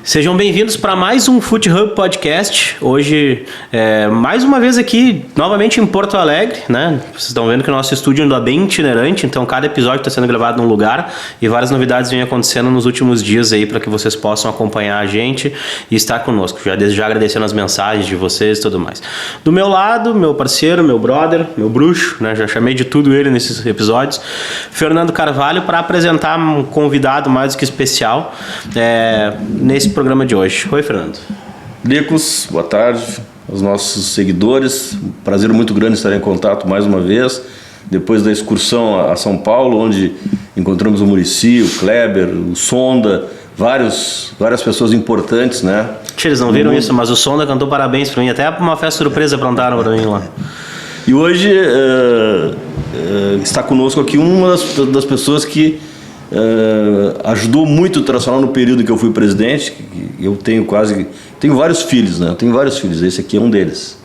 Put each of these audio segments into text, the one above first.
Sejam bem-vindos para mais um Foot Hub Podcast. Hoje, mais uma vez aqui, novamente em Porto Alegre, né? Vocês estão vendo que o nosso estúdio ainda é bem itinerante, então cada episódio está sendo gravado num lugar e várias novidades vêm acontecendo nos últimos dias aí para que vocês possam acompanhar a gente e estar conosco. Desde já agradecendo as mensagens de vocês e tudo mais. Do meu lado, meu parceiro, meu brother, meu bruxo, né? Já chamei de tudo ele nesses episódios, Fernando Carvalho, para apresentar um convidado mais do que especial nesse programa de hoje. Oi, Fernando. Licos, boa tarde aos nossos seguidores. Um prazer muito grande estar em contato mais uma vez, depois da excursão a São Paulo, onde encontramos o Muricy, o Kleber, o Sonda, várias pessoas importantes, né? Eles não viram isso, mas o Sonda cantou parabéns para mim, até uma festa surpresa aprontaram para mim lá. E hoje está conosco aqui uma das pessoas que ajudou muito o Internacional no período em que eu fui presidente. Eu tenho vários filhos, né? Eu tenho vários filhos, esse aqui é um deles.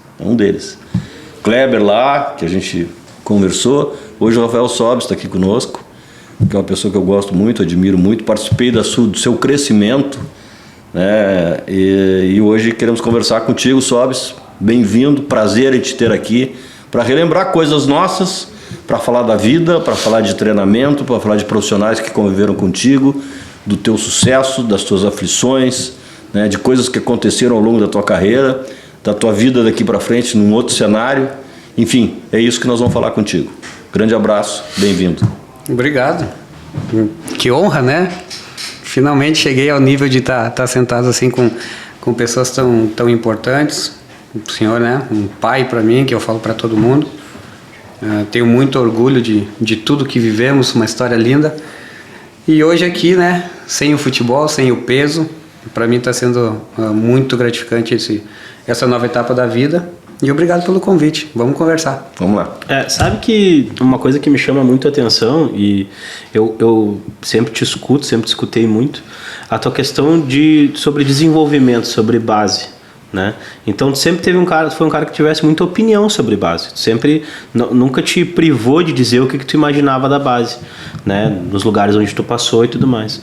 Kleber lá, que a gente conversou. Hoje o Rafael Sobis está aqui conosco, que é uma pessoa que eu gosto muito, admiro muito, participei do seu crescimento, né? E hoje queremos conversar contigo, Sobis. Bem-vindo, prazer em te ter aqui, para relembrar coisas nossas, para falar da vida, para falar de treinamento, para falar de profissionais que conviveram contigo, do teu sucesso, das tuas aflições, né, de coisas que aconteceram ao longo da tua carreira, da tua vida daqui para frente, num outro cenário. Enfim, é isso que nós vamos falar contigo. Grande abraço, bem-vindo. Obrigado. Que honra, né? Finalmente cheguei ao nível de estar sentado assim com pessoas tão importantes. O senhor, né? Um pai para mim, que eu falo para todo mundo. Tenho muito orgulho de tudo que vivemos, uma história linda. E hoje aqui, né, sem o futebol, sem o peso, para mim está sendo muito gratificante essa nova etapa da vida. E obrigado pelo convite. Vamos conversar. Vamos lá. Sabe que uma coisa que me chama muito a atenção, e eu sempre te escuto, sempre te escutei muito, a tua questão sobre desenvolvimento, sobre base. Né? Então tu sempre foi um cara que tivesse muita opinião sobre base, tu sempre nunca te privou de dizer o que tu imaginava da base, né? Nos lugares onde tu passou e tudo mais.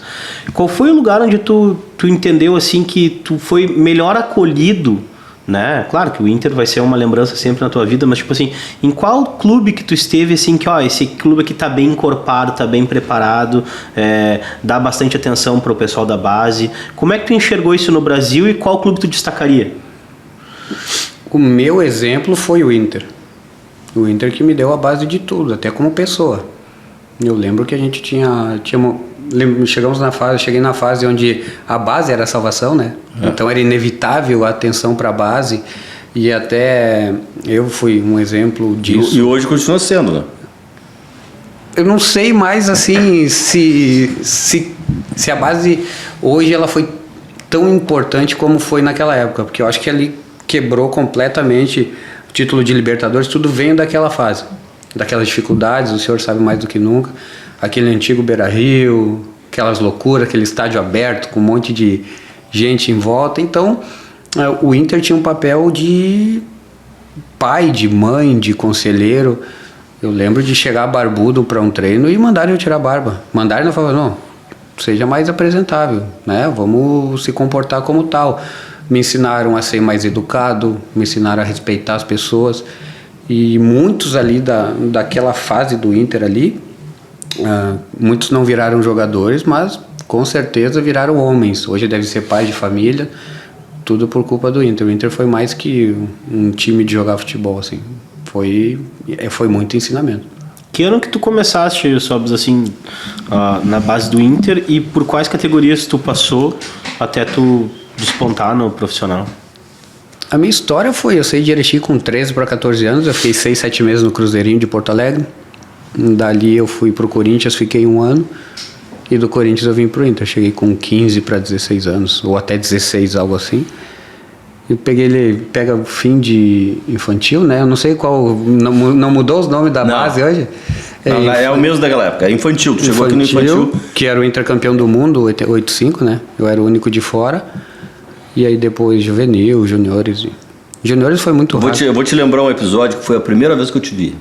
Qual foi o lugar onde tu entendeu assim que tu foi melhor acolhido, né? Claro que o Inter vai ser uma lembrança sempre na tua vida, mas tipo assim, em qual clube que tu esteve assim que esse clube aqui tá bem encorpado, tá bem preparado, dá bastante atenção pro pessoal da base? Como é que tu enxergou isso no Brasil e qual clube tu destacaria? O meu exemplo foi o Inter. O Inter que me deu a base de tudo, até como pessoa. Eu lembro que a gente cheguei na fase onde a base era a salvação, né? Então era inevitável a atenção para a base, e até eu fui um exemplo disso. E hoje continua sendo, né? Eu não sei mais assim se a base hoje ela foi tão importante como foi naquela época, porque eu acho que ali quebrou completamente o título de Libertadores, tudo veio daquela fase, daquelas dificuldades, o senhor sabe mais do que nunca, aquele antigo Beira-Rio, aquelas loucuras, aquele estádio aberto com um monte de gente em volta. Então o Inter tinha um papel de pai, de mãe, de conselheiro. Eu lembro de chegar barbudo para um treino e mandarem eu tirar a barba, mandarem eu falar, não, seja mais apresentável, né? Vamos se comportar como tal. Me ensinaram a ser mais educado, me ensinaram a respeitar as pessoas, e muitos ali daquela fase do Inter ali, muitos não viraram jogadores, mas com certeza viraram homens. Hoje devem ser pais de família, tudo por culpa do Inter. O Inter foi mais que um time de jogar futebol, assim. Foi muito ensinamento. Que ano que tu começaste, Sobis, assim, na base do Inter, e por quais categorias tu passou até tu despontar no profissional? A minha história foi, eu saí de Erechim com 13 para 14 anos, eu fiquei 6, 7 meses no Cruzeirinho de Porto Alegre. Dali eu fui pro Corinthians, fiquei 1 ano, e do Corinthians eu vim pro Inter. Cheguei com 15 para 16 anos, ou até 16, algo assim. E pega o fim de infantil, né? Eu não sei qual, não mudou os nomes da base hoje? É o mesmo daquela época, é infantil. Tu chegou aqui no infantil. Que era o intercampeão do mundo, 85, né? Eu era o único de fora. E aí depois juvenil, juniores. Juniores foi muito rápido. Eu vou te lembrar um episódio que foi a primeira vez que eu te vi.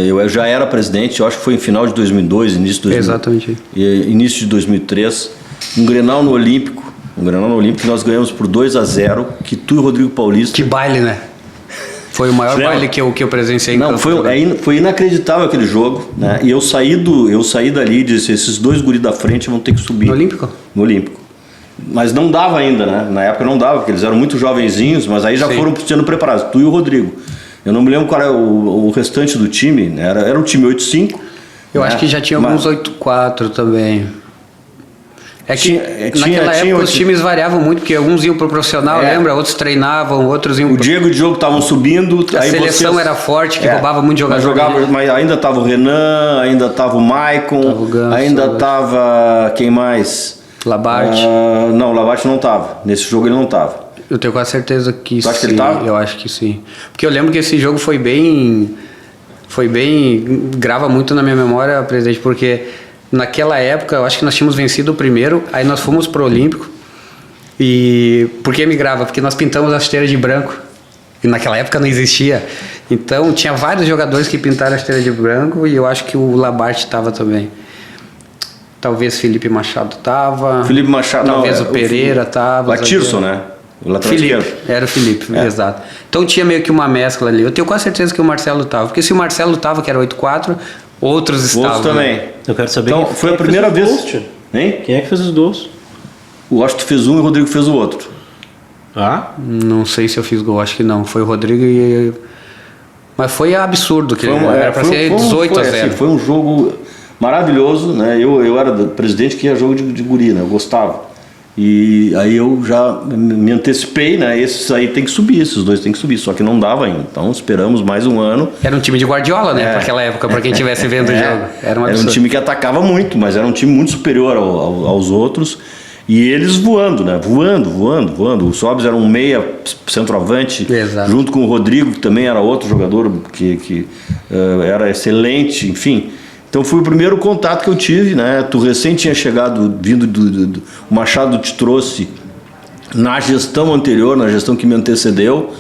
Eu já era presidente, eu acho que foi em final de 2002, início de 2003. Exatamente. Início de 2003. um Grenal no Olímpico. Um Grenal no Olímpico que nós ganhamos por 2-0, que tu e o Rodrigo Paulista... Que baile, né? Foi o maior baile que eu presenciei em Não, campo. foi inacreditável aquele jogo, né? E eu saí dali e disse, esses dois guris da frente vão ter que subir. No Olímpico? No Olímpico. Mas não dava ainda, né? Na época não dava, porque eles eram muito jovenzinhos, mas aí já Sim. foram sendo preparados, tu e o Rodrigo. Eu não me lembro qual era o restante do time, né? Era um time 8-5. Eu acho que já tinha alguns 8-4 também. É que naquela época os times variavam muito, porque alguns iam pro profissional, lembra? Outros treinavam, outros iam... O Diego e o Diogo estavam subindo. A seleção era forte, que roubava muito jogador. Mas ainda estava o Renan, ainda estava o Maicon, Tava o Ganso, ainda estava... Quem mais? Labarte. Não, o Labarte não estava. Nesse jogo ele não estava. Eu tenho quase certeza que Tu acha sim. que ele tava? Eu acho que sim. Porque eu lembro que esse jogo foi bem... Grava muito na minha memória, presidente, porque... Naquela época, eu acho que nós tínhamos vencido o primeiro, aí nós fomos pro Olímpico. E por que migrava? Porque nós pintamos a chuteira de branco. E naquela época não existia. Então tinha vários jogadores que pintaram a chuteira de branco e eu acho que o Labarte estava também. Talvez Felipe Machado estava. Felipe Machado, talvez o Pereira estava. Latirson, né? O lateral Felipe, esquerdo. era o Felipe, exato. Então tinha meio que uma mescla ali. Eu tenho quase certeza que o Marcelo estava. Porque se o Marcelo estava, que era 8-4, outros estavam. Outros também. Eu quero saber Então, foi a primeira vez. Hein? Quem é que fez os gols? O Austin fez um e o Rodrigo fez o outro. Ah? Não sei se eu fiz gol, acho que não. Foi o Rodrigo e... Mas foi absurdo. Que era pra ser 18-0. Foi um jogo maravilhoso, né? Eu era presidente que ia jogo de guri, né? Eu gostava. E aí eu já me antecipei, né? Esses aí tem que subir, esses dois tem que subir, só que não dava ainda. Então esperamos mais um ano. Era um time de Guardiola, né? Para aquela época, para quem estivesse vendo o jogo. Era um time que atacava muito, mas era um time muito superior aos outros. E eles voando, né? Voando. O Sobis era um meia centroavante, junto com o Rodrigo, que também era outro jogador que era excelente, enfim. Então foi o primeiro contato que eu tive, né? Tu recém tinha chegado, vindo o Machado te trouxe na gestão anterior, na gestão que me antecedeu,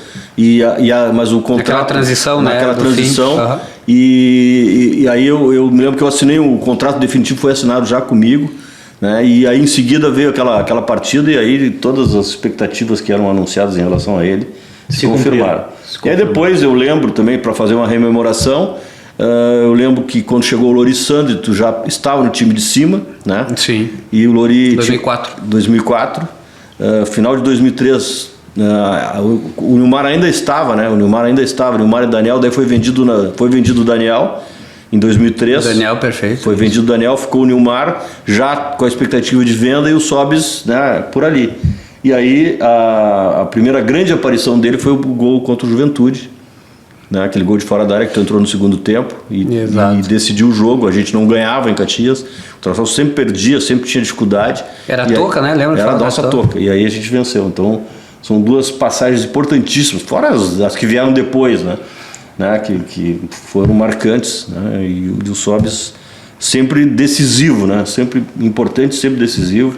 mas o contrato... Naquela transição, né? Naquela transição. E aí eu me lembro que eu assinei, o contrato definitivo foi assinado já comigo, né? E aí em seguida veio aquela partida e aí todas as expectativas que eram anunciadas em relação a ele se confirmaram. E aí depois eu lembro também, para fazer uma rememoração, eu lembro que quando chegou o Lori Sandri, tu já estava no time de cima, né? Sim. E o Lori... 2004. Final de 2003, o Nilmar ainda estava, né? O Nilmar e Daniel, daí foi vendido o Daniel em 2003. Daniel, perfeito. Foi vendido o Daniel, ficou o Nilmar já com a expectativa de venda e o Sobis, né, por ali. E aí a primeira grande aparição dele foi o gol contra o Juventude, né, aquele gol de fora da área que tu entrou no segundo tempo e decidiu o jogo. A gente não ganhava em Caxias, o Tração sempre perdia, sempre tinha dificuldade. Era a toca, né? Lembra? Era a nossa toca. E aí a gente venceu. Então são duas passagens importantíssimas, fora as que vieram depois, né? Que foram marcantes, né? E o Sobis sempre decisivo, né? Sempre importante, sempre decisivo.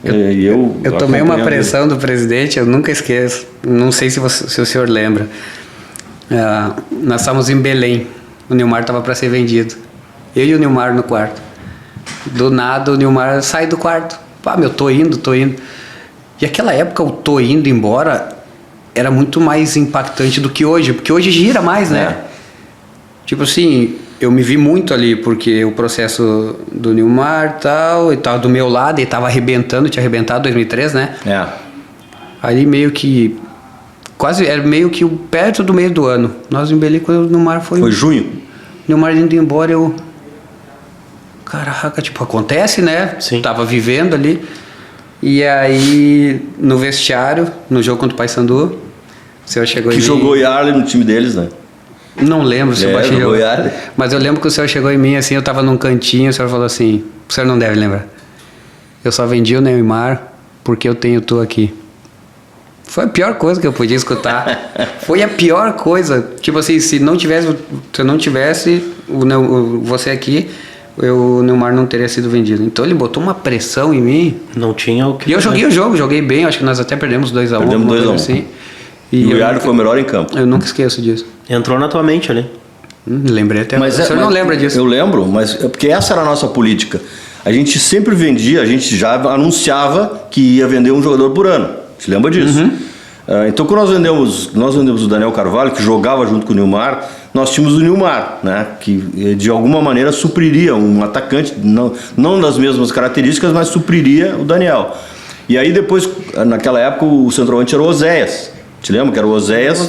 Eu tomei uma pressão do presidente, eu nunca esqueço. Não sei se o senhor lembra. Nós estávamos em Belém, o Nilmar estava para ser vendido, eu e o Nilmar no quarto. Do nada o Nilmar sai do quarto, tô indo. E aquela época o tô indo embora era muito mais impactante do que hoje, porque hoje gira mais, né? Tipo assim, eu me vi muito ali, porque o processo do Nilmar e tal do meu lado, ele tava arrebentando, tinha arrebentado em 2003, né? Aí meio que era meio que perto do meio do ano. Nós em Belém, quando o Nilmar foi junho. Nilmar indo embora, caraca, tipo, acontece, né? Sim. Tava vivendo ali. E aí, no vestiário, no jogo contra o Paysandu, o senhor chegou que jogou Yarley no time deles, né? Não lembro se eu baixei. Jogou Yarley. Mas eu lembro que o senhor chegou em mim, assim, eu tava num cantinho, o senhor falou assim, o senhor não deve lembrar. Eu só vendi o Neymar porque eu tenho tu aqui. Foi a pior coisa que eu podia escutar. Foi a pior coisa. Tipo assim, se eu não tivesse você aqui, o Neymar não teria sido vendido. Então ele botou uma pressão em mim. Não tinha o que... E eu joguei o jogo, joguei bem. Acho que nós até perdemos 2-1. Perdemos 2-1. Assim. E o Yarley foi o melhor em campo. Eu nunca esqueço disso. Entrou na tua mente ali. Lembrei até. O senhor não lembra disso? Eu lembro, mas é porque essa era a nossa política. a gente sempre vendia, a gente já anunciava que ia vender um jogador por ano. Você lembra disso? Então, quando nós vendemos o Daniel Carvalho, que jogava junto com o Nilmar, nós tínhamos o Nilmar, né, que de alguma maneira supriria um atacante, não das mesmas características, mas supriria o Daniel. E aí depois, naquela época, o centroavante era o Oséias. Te lembra que era o Oséias?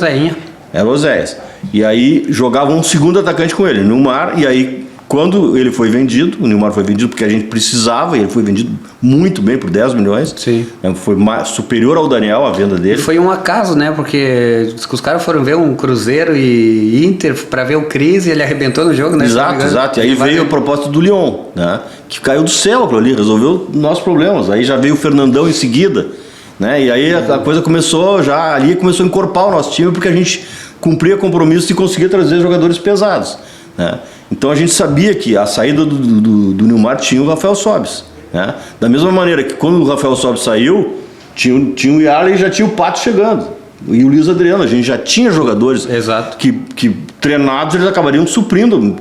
Era o Oséias. E aí jogava um segundo atacante com ele, o Nilmar, e aí quando ele foi vendido, o Nilmar foi vendido porque a gente precisava, e ele foi vendido muito bem por 10 milhões. Sim. Foi superior ao Daniel a venda dele. Foi um acaso, né? Porque os caras foram ver um Cruzeiro e Inter para ver o Cris e ele arrebentou no jogo, né? Exato. E aí veio a proposta do Lyon, né? Que caiu do céu aquilo ali, resolveu nossos problemas. Aí já veio o Fernandão em seguida, né? E aí a coisa começou a encorpar o nosso time, porque a gente cumpria compromisso e conseguia trazer jogadores pesados, né? Então a gente sabia que a saída do Nilmar tinha o Rafael Sobis, né? Da mesma maneira que quando o Rafael Sobis saiu, tinha o Yarley e já tinha o Pato chegando, e o Luiz Adriano. A gente já tinha jogadores que treinados, eles acabariam suprindo,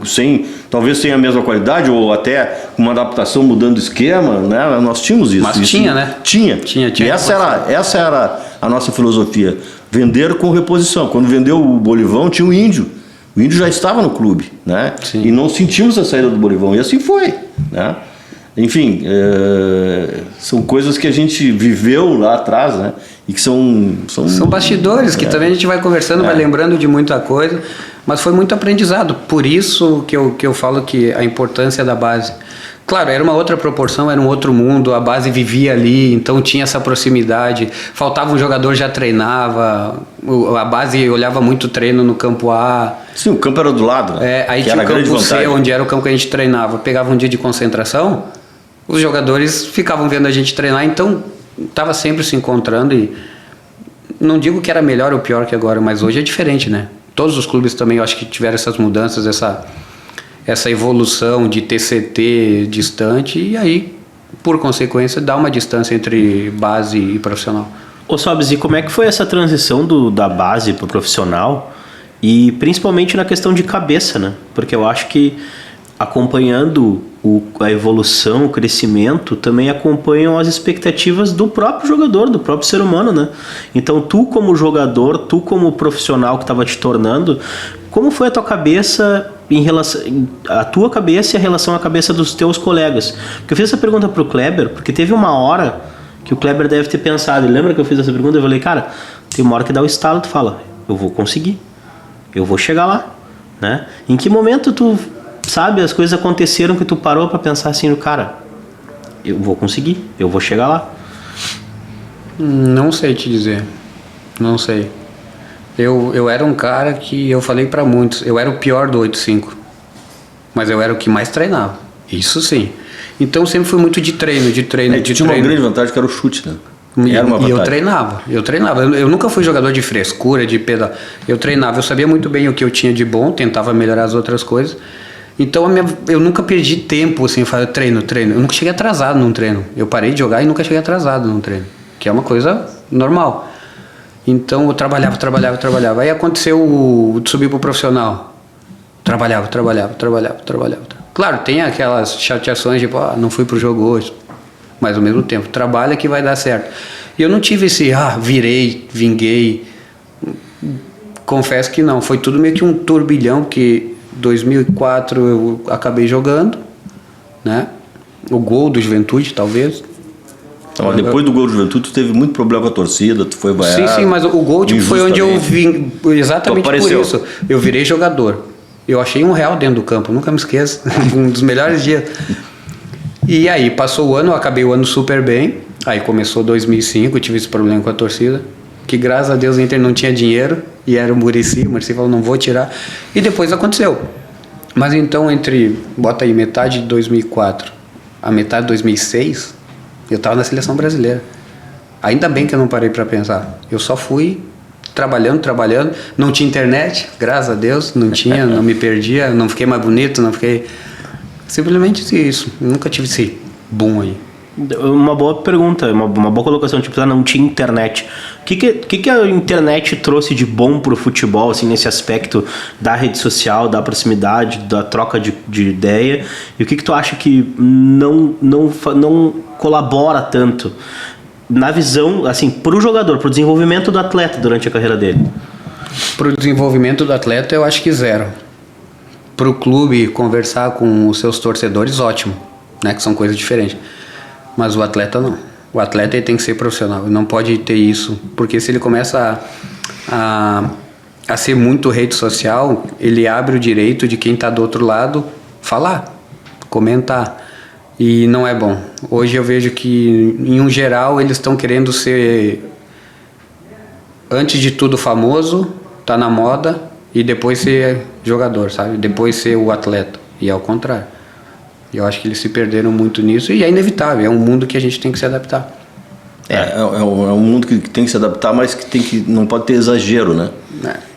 talvez sem a mesma qualidade, ou até com uma adaptação, mudando o esquema, né? Nós tínhamos isso. Mas tinha, né? Tinha. E essa era a nossa filosofia, vender com reposição. Quando vendeu o Bolivão, tinha o Índio. O Índio já estava no clube, né? Sim. E não sentimos a saída do Bolivão, e assim foi, né? Enfim, são coisas que a gente viveu lá atrás, né? E que são bastidores, que também a gente vai conversando, vai lembrando de muita coisa, mas foi muito aprendizado. Por isso que eu falo que a importância da base. Claro, era uma outra proporção, era um outro mundo, a base vivia ali, então tinha essa proximidade. Faltava um jogador, já treinava, a base olhava muito treino no campo A. Sim, o campo era do lado, né? Aí tinha o campo C, onde era o campo que a gente treinava. Pegava um dia de concentração, os jogadores ficavam vendo a gente treinar, então estava sempre se encontrando. E não digo que era melhor ou pior que agora, mas hoje é diferente, né? Todos os clubes também, eu acho que tiveram essas mudanças, essa evolução de TCT distante, e aí, por consequência, dá uma distância entre base e profissional. Ô Sobis, e como é que foi essa transição da base para o profissional? E principalmente na questão de cabeça, né? Porque eu acho que acompanhando a evolução, o crescimento, também acompanham as expectativas do próprio jogador, do próprio ser humano, né? Então tu como jogador, tu como profissional que estava te tornando, como foi a tua cabeça a tua cabeça e a relação à cabeça dos teus colegas? Porque eu fiz essa pergunta pro Kleber, porque teve uma hora que o Kleber deve ter pensado, e lembra que eu fiz essa pergunta? Eu falei, cara, tem uma hora que dá o estalo, tu fala, eu vou conseguir, eu vou chegar lá, né? Em que momento tu, sabe, as coisas aconteceram que tu parou pra pensar assim, cara, eu vou conseguir, eu vou chegar lá? Não sei te dizer, não sei. Eu era um cara que, eu falei pra muitos, eu era o pior do 8-5, mas eu era o que mais treinava, isso sim. Então sempre fui muito de treino. Tinha uma grande vantagem que era o chute, né? Era uma vantagem. E eu treinava. Eu nunca fui jogador de frescura, de pedal. Eu treinava, eu sabia muito bem o que eu tinha de bom, tentava melhorar as outras coisas. Então eu nunca perdi tempo, assim, treino. Eu nunca cheguei atrasado num treino. Eu parei de jogar e nunca cheguei atrasado num treino, que é uma coisa normal. Então eu trabalhava. Aí aconteceu de subir pro profissional. Trabalhava. Claro, tem aquelas chateações de, não fui pro jogo hoje. Mas ao mesmo tempo, trabalha que vai dar certo. E eu não tive esse, virei, vinguei. Confesso que não, foi tudo meio que um turbilhão, que 2004 eu acabei jogando, né? O gol do Juventude, talvez. Então, depois do gol do Juventude, tu teve muito problema com a torcida, tu foi vaiado. Sim, mas o gol foi onde eu vim, exatamente por isso. Eu virei jogador. Eu achei R$1 dentro do campo, nunca me esqueço. Um dos melhores dias. E aí, passou o ano, eu acabei o ano super bem. Aí começou 2005, eu tive esse problema com a torcida, que graças a Deus o Inter não tinha dinheiro, e era o Muricy falou, não vou tirar. E depois aconteceu. Mas então, bota aí, metade de 2004, a metade de 2006, eu estava na seleção brasileira. Ainda bem que eu não parei para pensar. Eu só fui trabalhando. Não tinha internet, graças a Deus, não tinha, não me perdia, não fiquei mais bonito, não fiquei... Simplesmente isso. Eu nunca tive esse boom aí. Uma boa pergunta, uma boa colocação, tipo, não tinha internet. O que a internet trouxe de bom pro futebol, assim, nesse aspecto da rede social, da proximidade, da troca de ideia? E o que tu acha que não colabora tanto na visão, assim, pro jogador, pro desenvolvimento do atleta durante a carreira dele? Pro desenvolvimento do atleta, eu acho que zero. Pro clube conversar com os seus torcedores, ótimo, né? Que são coisas diferentes. Mas o atleta não. O atleta ele tem que ser profissional. Ele não pode ter isso. Porque se ele começa a ser muito rede social, ele abre o direito de quem está do outro lado falar, comentar. E não é bom. Hoje eu vejo que, em um geral, eles estão querendo ser, antes de tudo, famoso, tá na moda, e depois ser jogador, sabe? Depois ser o atleta. E é ao contrário. Eu acho que eles se perderam muito nisso e é inevitável, é um mundo que a gente tem que se adaptar. É um mundo que tem que se adaptar, mas que não pode ter exagero, né?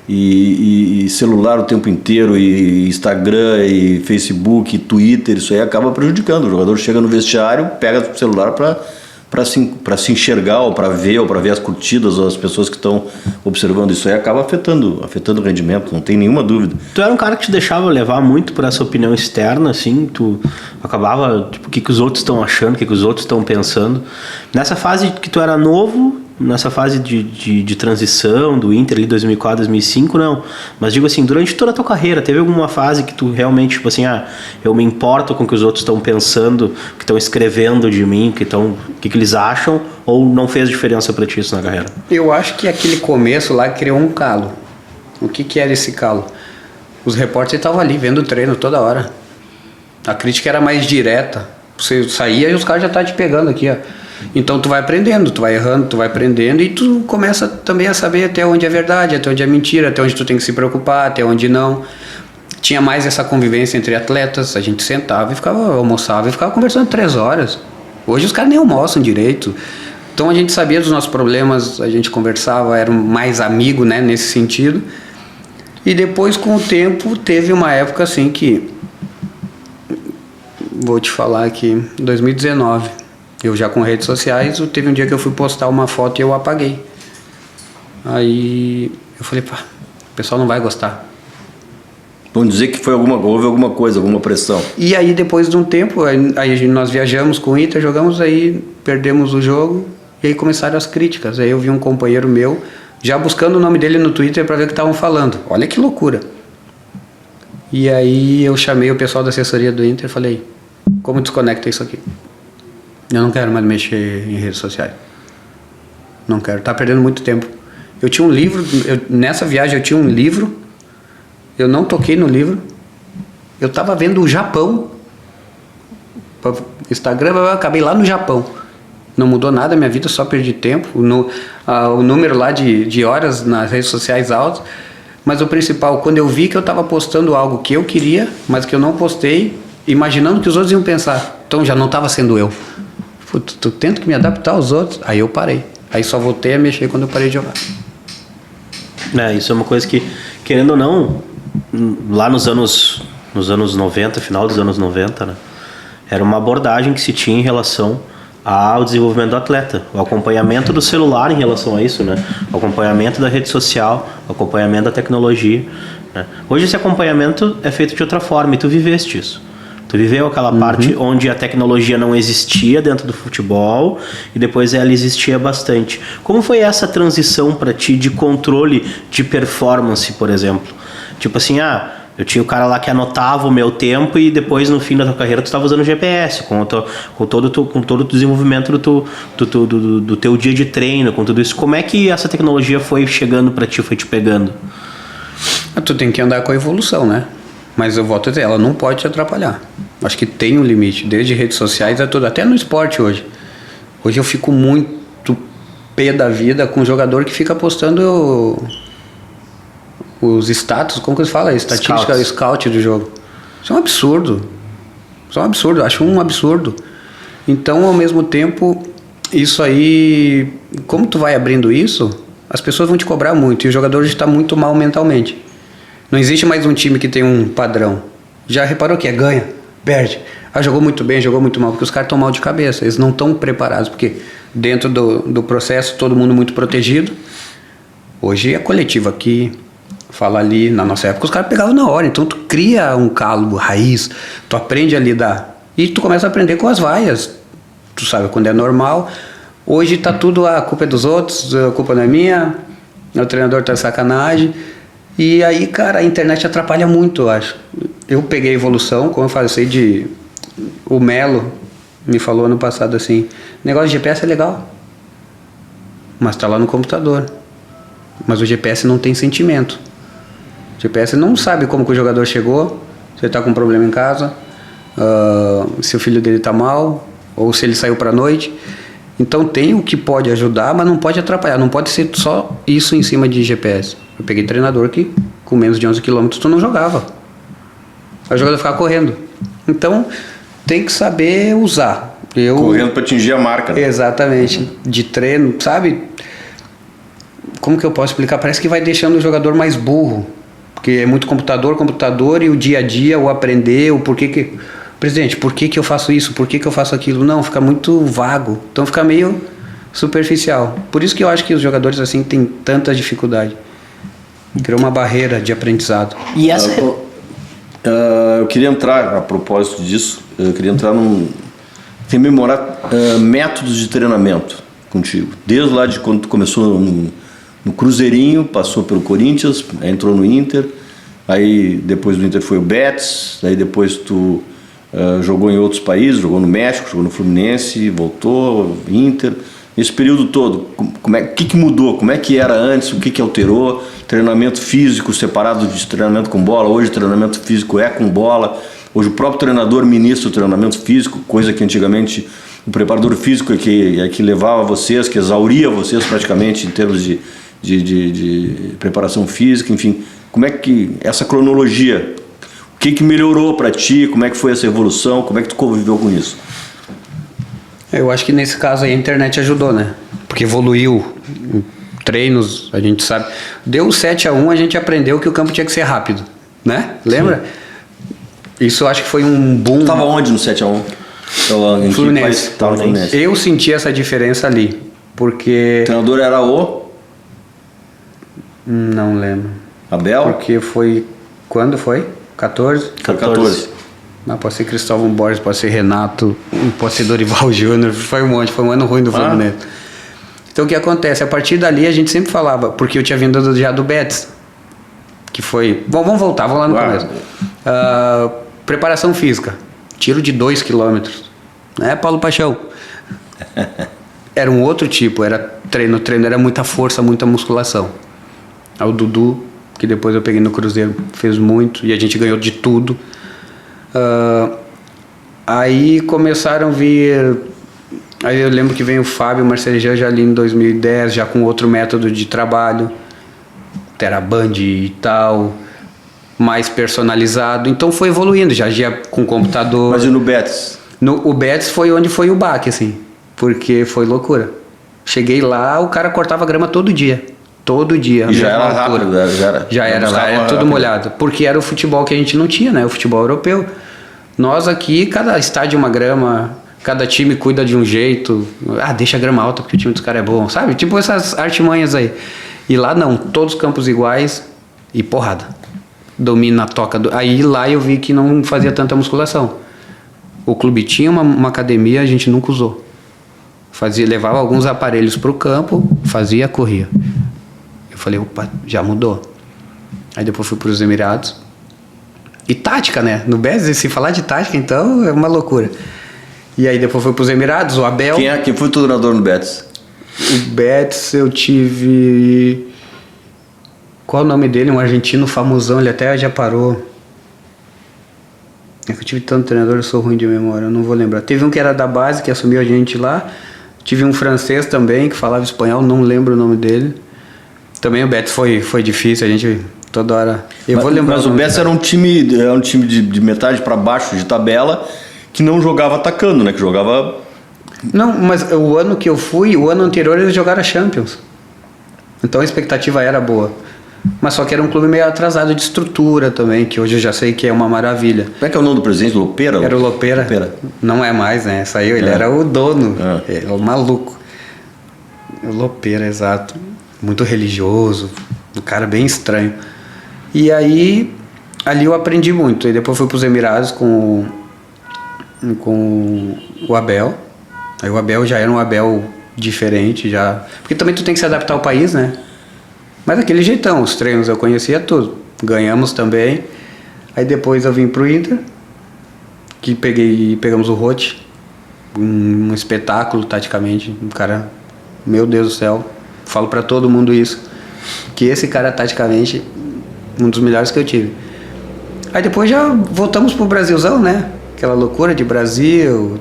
E celular o tempo inteiro, e Instagram, e Facebook, e Twitter, isso aí acaba prejudicando. O jogador chega no vestiário, pega o celular para se enxergar, ou para ver as curtidas, ou as pessoas que estão observando. Isso aí acaba afetando o rendimento, não tem nenhuma dúvida. Tu era um cara que te deixava levar muito por essa opinião externa, assim, tu acabava, tipo, o que os outros estão achando, o que os outros estão pensando. Nessa fase que tu era novo, nessa fase de transição do Inter ali 2004, 2005, não. Mas digo assim, durante toda a tua carreira, teve alguma fase que tu realmente, tipo assim, eu me importo com o que os outros estão pensando, que estão escrevendo de mim, o que eles acham, ou não fez diferença pra ti isso na carreira? Eu acho que aquele começo lá criou um calo. O que era esse calo? Os repórteres estavam ali vendo o treino toda hora. A crítica era mais direta. Você saía e os caras já estavam te pegando aqui, ó. Então tu vai aprendendo, tu vai errando, tu vai aprendendo e tu começa também a saber até onde é verdade, até onde é mentira, até onde tu tem que se preocupar, até onde não. Tinha mais essa convivência entre atletas, a gente sentava e almoçava e ficava conversando 3 horas. Hoje os caras nem almoçam direito. Então a gente sabia dos nossos problemas, a gente conversava, era mais amigo, né, nesse sentido. E depois, com o tempo, teve uma época assim que, vou te falar aqui, 2019... Eu já com redes sociais, teve um dia que eu fui postar uma foto e eu apaguei. Aí eu falei, pá, o pessoal não vai gostar. Vão dizer que houve alguma coisa, alguma pressão. E aí depois de um tempo, aí nós viajamos com o Inter, jogamos, aí perdemos o jogo, e aí começaram as críticas. Aí eu vi um companheiro meu, já buscando o nome dele no Twitter para ver o que estavam falando. Olha que loucura. E aí eu chamei o pessoal da assessoria do Inter e falei, como desconecta isso aqui? Eu não quero mais mexer em redes sociais. Não quero, tá perdendo muito tempo. Eu tinha um livro, nessa viagem eu tinha um livro, eu não toquei no livro, eu tava vendo o Japão, Instagram, eu acabei lá no Japão. Não mudou nada a minha vida, só perdi tempo, o número lá de horas nas redes sociais alto, mas o principal, quando eu vi que eu tava postando algo que eu queria, mas que eu não postei, imaginando que os outros iam pensar, então já não tava sendo eu. Tu tenta que me adaptar aos outros. Aí eu parei. Aí só voltei a mexer quando eu parei de jogar. Isso é uma coisa que, querendo ou não, lá nos anos 90, final dos anos 90, né, era uma abordagem que se tinha em relação ao desenvolvimento do atleta, o acompanhamento do celular em relação a isso, né, o acompanhamento da rede social, o acompanhamento da tecnologia, né. Hoje esse acompanhamento é feito de outra forma e tu viveste isso. Tu viveu aquela parte onde a tecnologia não existia dentro do futebol e depois ela existia bastante. Como foi essa transição para ti de controle de performance, por exemplo? Tipo assim, eu tinha o cara lá que anotava o meu tempo e depois no fim da tua carreira tu estava usando o GPS, com todo o desenvolvimento do teu dia de treino, com tudo isso. Como é que essa tecnologia foi chegando para ti, foi te pegando? Tu tem que andar com a evolução, né? Mas eu volto a dizer, ela não pode te atrapalhar. Acho que tem um limite, desde redes sociais a tudo, até no esporte hoje. Hoje eu fico muito pé da vida com um jogador que fica postando os status, como que se fala? Estatística, scout do jogo. Isso é um absurdo. Acho um absurdo. Então, ao mesmo tempo, isso aí, como tu vai abrindo isso, as pessoas vão te cobrar muito e o jogador está muito mal mentalmente. Não existe mais um time que tem um padrão. Já reparou que ganha? perde. Ah, jogou muito bem, jogou muito mal, porque os caras estão mal de cabeça, eles não estão preparados, porque dentro do processo, todo mundo muito protegido. Hoje é coletivo aqui, fala ali, na nossa época os caras pegavam na hora, então tu cria um calo, raiz, tu aprende a lidar, e tu começa a aprender com as vaias, tu sabe quando é normal. Hoje tá tudo, a culpa é dos outros, a culpa não é minha, o treinador tá de sacanagem. E aí, cara, a internet atrapalha muito, eu acho. Eu peguei a evolução, como eu falei, o Melo me falou ano passado assim, negócio de GPS é legal, mas tá lá no computador. Mas o GPS não tem sentimento. O GPS não sabe como que o jogador chegou, se ele tá com um problema em casa, se o filho dele tá mal, ou se ele saiu pra noite. Então tem o que pode ajudar, mas não pode atrapalhar. Não pode ser só isso em cima de GPS. Eu peguei treinador que com menos de 11 km tu não jogava. O jogador ficava correndo. Então tem que saber usar. Correndo para atingir a marca. Né? Exatamente. De treino, sabe? Como que eu posso explicar? Parece que vai deixando o jogador mais burro. Porque é muito computador e o dia a dia, o aprender, o porquê que... Presidente, por que eu faço isso? Por que eu faço aquilo? Não, fica muito vago. Então fica meio superficial. Por isso que eu acho que os jogadores assim têm tanta dificuldade. Criou uma barreira de aprendizado. E essa... eu queria entrar, a propósito disso, rememorar métodos de treinamento contigo. Desde lá de quando tu começou no Cruzeirinho, passou pelo Corinthians, entrou no Inter, aí depois do Inter foi o Betis, aí depois tu jogou em outros países, jogou no México, jogou no Fluminense, voltou, Inter. Esse período todo, o que mudou? Como é que era antes? O que alterou? Treinamento físico separado de treinamento com bola. Hoje o treinamento físico é com bola. Hoje o próprio treinador ministra o treinamento físico, coisa que antigamente o preparador físico é que levava vocês, que exauria vocês praticamente em termos de preparação física. Enfim, como é que essa cronologia, o que melhorou para ti? Como é que foi essa evolução? Como é que tu conviveu com isso? Eu acho que nesse caso aí a internet ajudou, né? Porque evoluiu treinos, a gente sabe. Deu 7-1, a gente aprendeu que o campo tinha que ser rápido, né? Lembra? Sim. Isso eu acho que foi um boom. Tu tava onde no 7-1? Fluminense. Fluminense. Eu senti essa diferença ali, porque... O treinador era o? Não lembro. Abel? Porque foi... Quando foi? 14? Foi 14. Não, pode ser Cristóvão Borges, pode ser Renato, pode ser Dorival Júnior, foi um monte, foi um ano ruim do Fluminense. Então o que acontece? A partir dali a gente sempre falava, porque eu tinha vindo já do Betis, que foi... Bom, vamos voltar, vamos lá no começo. Preparação física, tiro de 2 km, né, Paulo Paixão? Era um outro tipo, era treino era muita força, muita musculação. Aí o Dudu, que depois eu peguei no Cruzeiro, fez muito, e a gente ganhou de tudo. Aí começaram a vir... Aí eu lembro que veio o Fábio Marcejan já ali em 2010, já com outro método de trabalho, Teraband e tal, mais personalizado. Então foi evoluindo, já com computador. Mas e no Betis? O Betis foi onde foi o baque, assim, porque foi loucura. Cheguei lá, o cara cortava grama todo dia. Todo dia. E já era rápido, já era lá, era tudo molhado. Porque era o futebol que a gente não tinha, né? O futebol europeu. Nós aqui, cada estádio uma grama, cada time cuida de um jeito. Deixa a grama alta porque o time dos caras é bom, sabe? Tipo essas artimanhas aí. E lá não, todos os campos iguais e porrada. Domina, toca. Aí lá eu vi que não fazia tanta musculação. O clube tinha uma academia, a gente nunca usou. Levava alguns aparelhos pro campo, fazia, corria. Eu falei, opa, já mudou. Aí depois fui para os Emirados. E tática, né? No Betis, se falar de tática, então, é uma loucura. E aí depois fui para os Emirados, o Abel... Quem foi o treinador no Betis? O Betis eu tive... Qual o nome dele? Um argentino famosão, ele até já parou. É que eu tive tanto treinador, eu sou ruim de memória, eu não vou lembrar. Teve um que era da base, que assumiu a gente lá. Tive um francês também, que falava espanhol, não lembro o nome dele. Também o Betis foi difícil, a gente toda hora... Mas o Betis era um time de metade para baixo de tabela que não jogava atacando, né? Que jogava... Não, mas o ano que eu fui, o ano anterior eles jogaram a Champions. Então a expectativa era boa. Mas só que era um clube meio atrasado de estrutura também, que hoje eu já sei que é uma maravilha. Como é que é o nome do presidente? Lopeira? Era o Lopeira. Lopeira. Não é mais, né? Saiu, ele era o dono, o maluco. O Lopeira, exato. Muito religioso, um cara bem estranho. E aí, ali eu aprendi muito. E depois fui para os Emirados com o Abel. Aí o Abel já era um Abel diferente, já. Porque também tu tem que se adaptar ao país, né? Mas daquele jeitão, os treinos eu conhecia tudo. Ganhamos também. Aí depois eu vim pro Inter, que pegamos o Roth, um espetáculo taticamente, um cara, meu Deus do céu, falo pra todo mundo isso, que esse cara taticamente, um dos melhores que eu tive. Aí depois já voltamos pro Brasilzão, né? Aquela loucura de Brasil,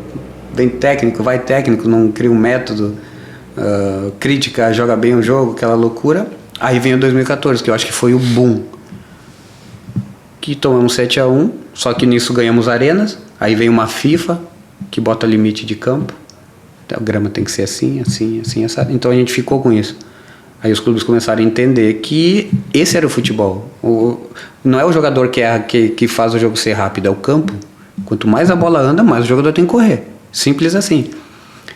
vem técnico, vai técnico, não cria um método, crítica, joga bem o jogo, aquela loucura. Aí vem o 2014, que eu acho que foi o boom. Que tomamos 7-1, só que nisso ganhamos arenas. Aí vem uma FIFA, que bota limite de campo. A grama tem que ser assim, assim, assim, assado. Então a gente ficou com isso. Aí os clubes começaram a entender que esse era o futebol. Não é o jogador que faz o jogo ser rápido, é o campo. Quanto mais a bola anda, mais o jogador tem que correr. Simples assim.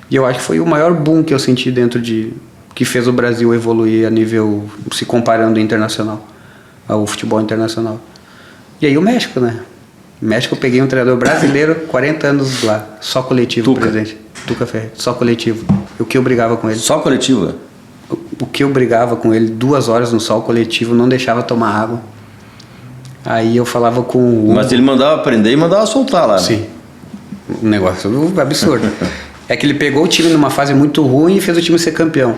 E eu acho que foi o maior boom que eu senti dentro de... que fez o Brasil evoluir a nível, se comparando internacional, ao futebol internacional. E aí o México, né? No México eu peguei um treinador brasileiro, 40 anos lá, só coletivo, presidente. Tuca Ferreira, só coletivo. O que eu brigava com ele? Só coletivo? O que eu brigava com ele, 2 horas no sol coletivo, não deixava tomar água. Aí eu falava com o... Mas ele mandava prender e mandava soltar lá, né? Sim. Um negócio absurdo. É que ele pegou o time numa fase muito ruim e fez o time ser campeão.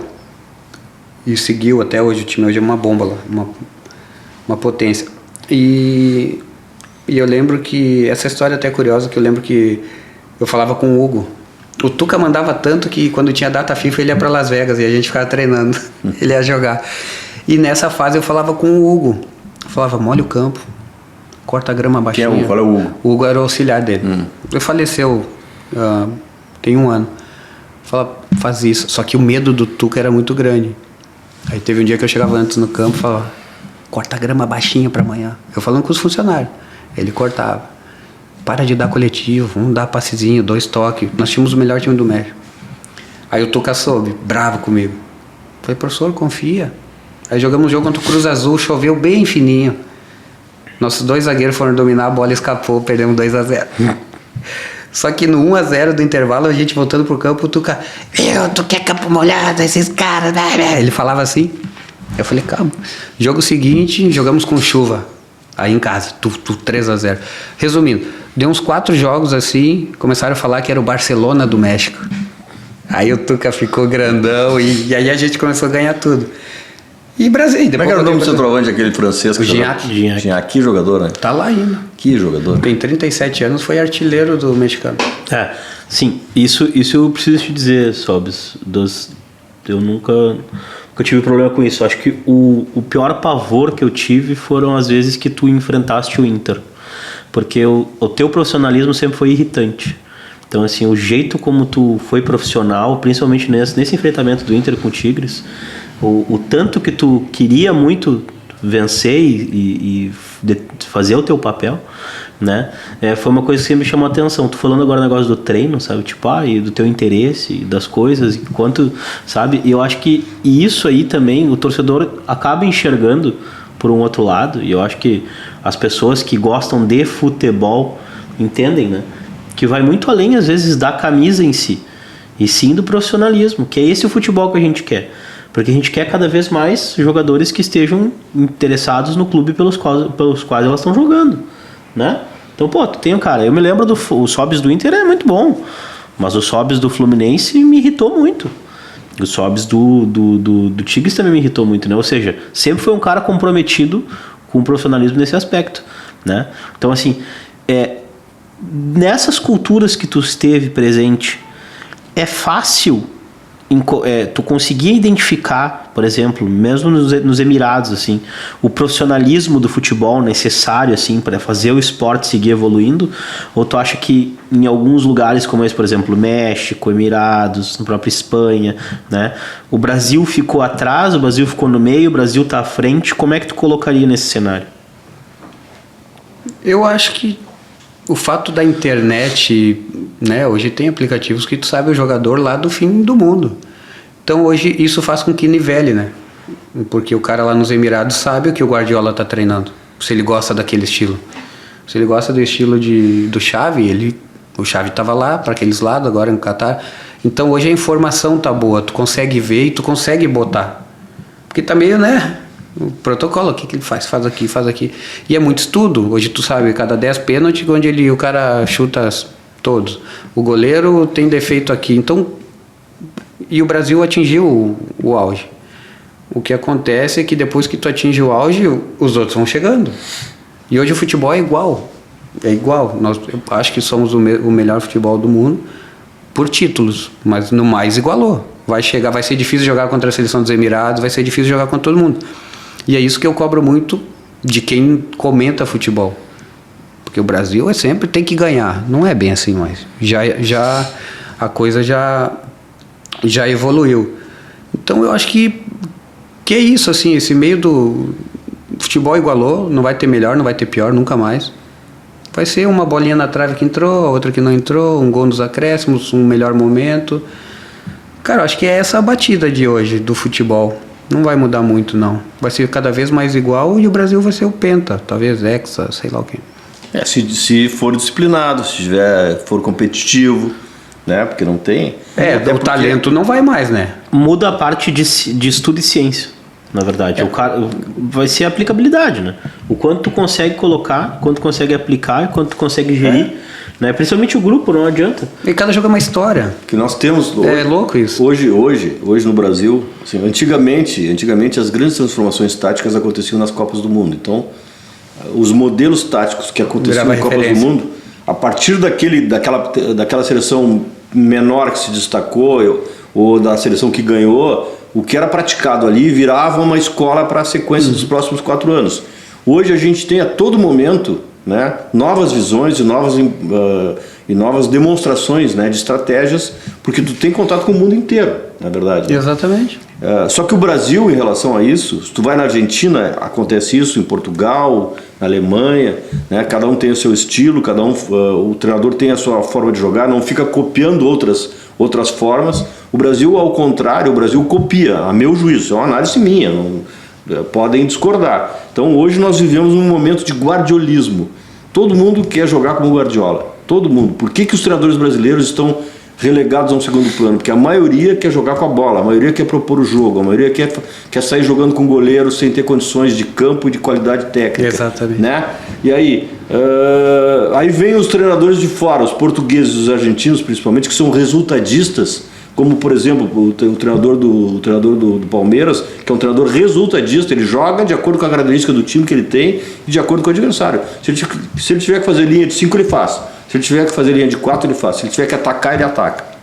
E seguiu até hoje. O time hoje é uma bomba lá, uma potência. E eu lembro que... Essa história até é curiosa, que eu lembro que eu falava com o Hugo. O Tuca mandava tanto que quando tinha data FIFA ele ia para Las Vegas e a gente ficava treinando. Ele ia jogar. E nessa fase eu falava com o Hugo. Eu falava, molha o campo, corta a grama baixinha. Quem é o Hugo? Qual é o Hugo? O Hugo era o auxiliar dele. Ele faleceu tem 1 ano. Fala, faz isso. Só que o medo do Tuca era muito grande. Aí teve um dia que eu chegava antes no campo e falava, corta a grama baixinha para amanhã. Eu falando com os funcionários. Ele cortava. Para de dar coletivo, vamos dar passezinho, 2 toques. Nós tínhamos o melhor time do México. Aí o Tuca soube, bravo comigo. Falei, professor, confia. Aí jogamos um jogo contra o Cruz Azul, choveu bem fininho. Nossos 2 zagueiros foram dominar, a bola escapou, perdemos 2-0. Só que no 1-0 do intervalo, a gente voltando pro campo, o Tuca, tu quer campo molhado, esses caras, né? Ele falava assim. Eu falei, calma. Jogo seguinte, jogamos com chuva. Aí em casa, 3-0. Resumindo, deu uns 4 jogos assim, começaram a falar que era o Barcelona do México. Aí o Tuca ficou grandão e aí a gente começou a ganhar tudo. E Brasil. Como é que era o nome do centroavante, aquele francês? O Gignac. Gignac, que jogador, né? Tá lá ainda. Que jogador. Tem 37 anos, foi artilheiro do mexicano. Sim, isso eu preciso te dizer, Sobes. Eu nunca tive problema com isso. Acho que o pior pavor que eu tive foram as vezes que tu enfrentaste o Inter. Porque o teu profissionalismo sempre foi irritante. Então, assim, o jeito como tu foi profissional, principalmente nesse enfrentamento do Inter com o Tigres, o tanto que tu queria muito vencer e fazer o teu papel, né? Foi uma coisa que sempre me chamou a atenção. Tu falando agora o negócio do treino, sabe? Tipo, e do teu interesse, das coisas, e quanto, sabe? E eu acho que isso aí também, o torcedor acaba enxergando por um outro lado, e eu acho que as pessoas que gostam de futebol entendem, né? Que vai muito além, às vezes, da camisa em si, e sim do profissionalismo, que é esse o futebol que a gente quer. Porque a gente quer cada vez mais jogadores que estejam interessados no clube pelos quais elas estão jogando, né? Então, tu tem o cara... Eu me lembro o Sobis do Inter é muito bom, mas o Sobis do Fluminense me irritou muito. O Sobis do Tigres também me irritou muito, né? Ou seja, sempre foi um cara comprometido com o profissionalismo nesse aspecto, né? Então, assim, nessas culturas que tu esteve presente, é fácil tu conseguia identificar, por exemplo, mesmo nos Emirados, assim, o profissionalismo do futebol necessário, assim, para fazer o esporte seguir evoluindo? Ou tu acha que em alguns lugares como esse, por exemplo, México, Emirados, na própria Espanha, né, o Brasil ficou atrás, o Brasil ficou no meio, o Brasil está à frente? Como é que tu colocaria nesse cenário? Eu acho que o fato da internet, né, hoje tem aplicativos que tu sabe o jogador lá do fim do mundo. Então hoje isso faz com que nivele, né? Porque o cara lá nos Emirados sabe o que o Guardiola tá treinando, se ele gosta daquele estilo. Se ele gosta do estilo do Xavi, o Xavi tava lá para aqueles lados, agora no Catar. Então hoje a informação tá boa, tu consegue ver e tu consegue botar. Porque tá meio, né? O protocolo, o que ele faz? Faz aqui, faz aqui. E é muito estudo. Hoje tu sabe, cada 10 pênaltis, onde o cara chuta todos. O goleiro tem defeito aqui. Então, e o Brasil atingiu o auge. O que acontece é que depois que tu atinge o auge, os outros vão chegando. E hoje o futebol é igual. É igual. Eu acho que somos o melhor futebol do mundo por títulos. Mas no mais igualou. Vai ser difícil jogar contra a seleção dos Emirados, vai ser difícil jogar contra todo mundo. E é isso que eu cobro muito de quem comenta futebol. Porque o Brasil sempre tem que ganhar. Não é bem assim, mas a coisa já evoluiu. Então eu acho que é isso, assim, esse meio do futebol igualou, não vai ter melhor, não vai ter pior, nunca mais. Vai ser uma bolinha na trave que entrou, outra que não entrou, um gol nos acréscimos, um melhor momento. Cara, eu acho que é essa a batida de hoje do futebol. Não vai mudar muito, não. Vai ser cada vez mais igual e o Brasil vai ser o penta, talvez hexa, sei lá o quê. Se for disciplinado, se for competitivo, né? Porque não tem... o talento não vai mais, né? Muda a parte de estudo e ciência, na verdade. Vai ser a aplicabilidade, né? O quanto tu consegue colocar, quanto tu consegue aplicar, quanto tu consegue gerir. Né? Principalmente o grupo, não adianta. E cada jogo é uma história. Que nós temos hoje, é louco isso. Hoje no Brasil, assim, antigamente as grandes transformações táticas aconteciam nas Copas do Mundo. Então, os modelos táticos que aconteciam nas Copas do Mundo, a partir daquela seleção menor que se destacou ou da seleção que ganhou, o que era praticado ali virava uma escola para a sequência dos próximos 4 anos. Hoje a gente tem a todo momento, né, novas visões e novas demonstrações, né, de estratégias, porque tu tem contato com o mundo inteiro, na verdade. Exatamente. Só que o Brasil, em relação a isso, se tu vai na Argentina, acontece isso, em Portugal, na Alemanha, né, cada um tem o seu estilo, o treinador tem a sua forma de jogar, não fica copiando outras formas. O Brasil, ao contrário, o Brasil copia, a meu juízo, é uma análise minha, podem discordar. Então hoje nós vivemos um momento de guardiolismo. Todo mundo quer jogar como Guardiola. Todo mundo. Por que os treinadores brasileiros estão relegados a um segundo plano? Porque a maioria quer jogar com a bola, a maioria quer propor o jogo, a maioria quer sair jogando com goleiro sem ter condições de campo e de qualidade técnica. Exatamente. Né? E aí vem os treinadores de fora, os portugueses e os argentinos principalmente, que são resultadistas, como por exemplo o treinador do Palmeiras, que é um treinador resultadista. Ele joga de acordo com a característica do time que ele tem e de acordo com o adversário. Se ele tiver que fazer linha de 5, ele faz. Se ele tiver que fazer linha de 4, ele faz. Se ele tiver que atacar, ele ataca.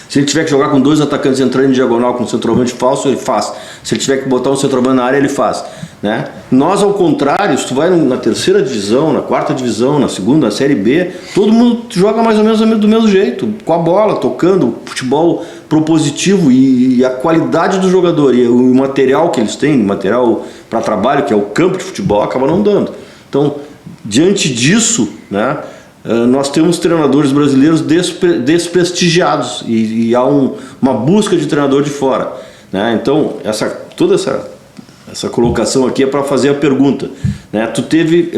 Se ele tiver que jogar com 2 atacantes entrando em diagonal com um centroavante falso, ele faz. Se ele tiver que botar um centroavante na área, ele faz. Né? Nós, ao contrário, se tu vai na 3ª divisão, na 4ª divisão, na 2ª, na Série B, todo mundo joga mais ou menos do mesmo jeito, com a bola, tocando, futebol propositivo, e a qualidade do jogador e o material que eles têm, material para trabalho, que é o campo de futebol, acaba não dando. Então, diante disso, né, nós temos treinadores brasileiros desprestigiados e há uma busca de treinador de fora. Né? Então, toda essa colocação aqui é para fazer a pergunta. Né? Tu teve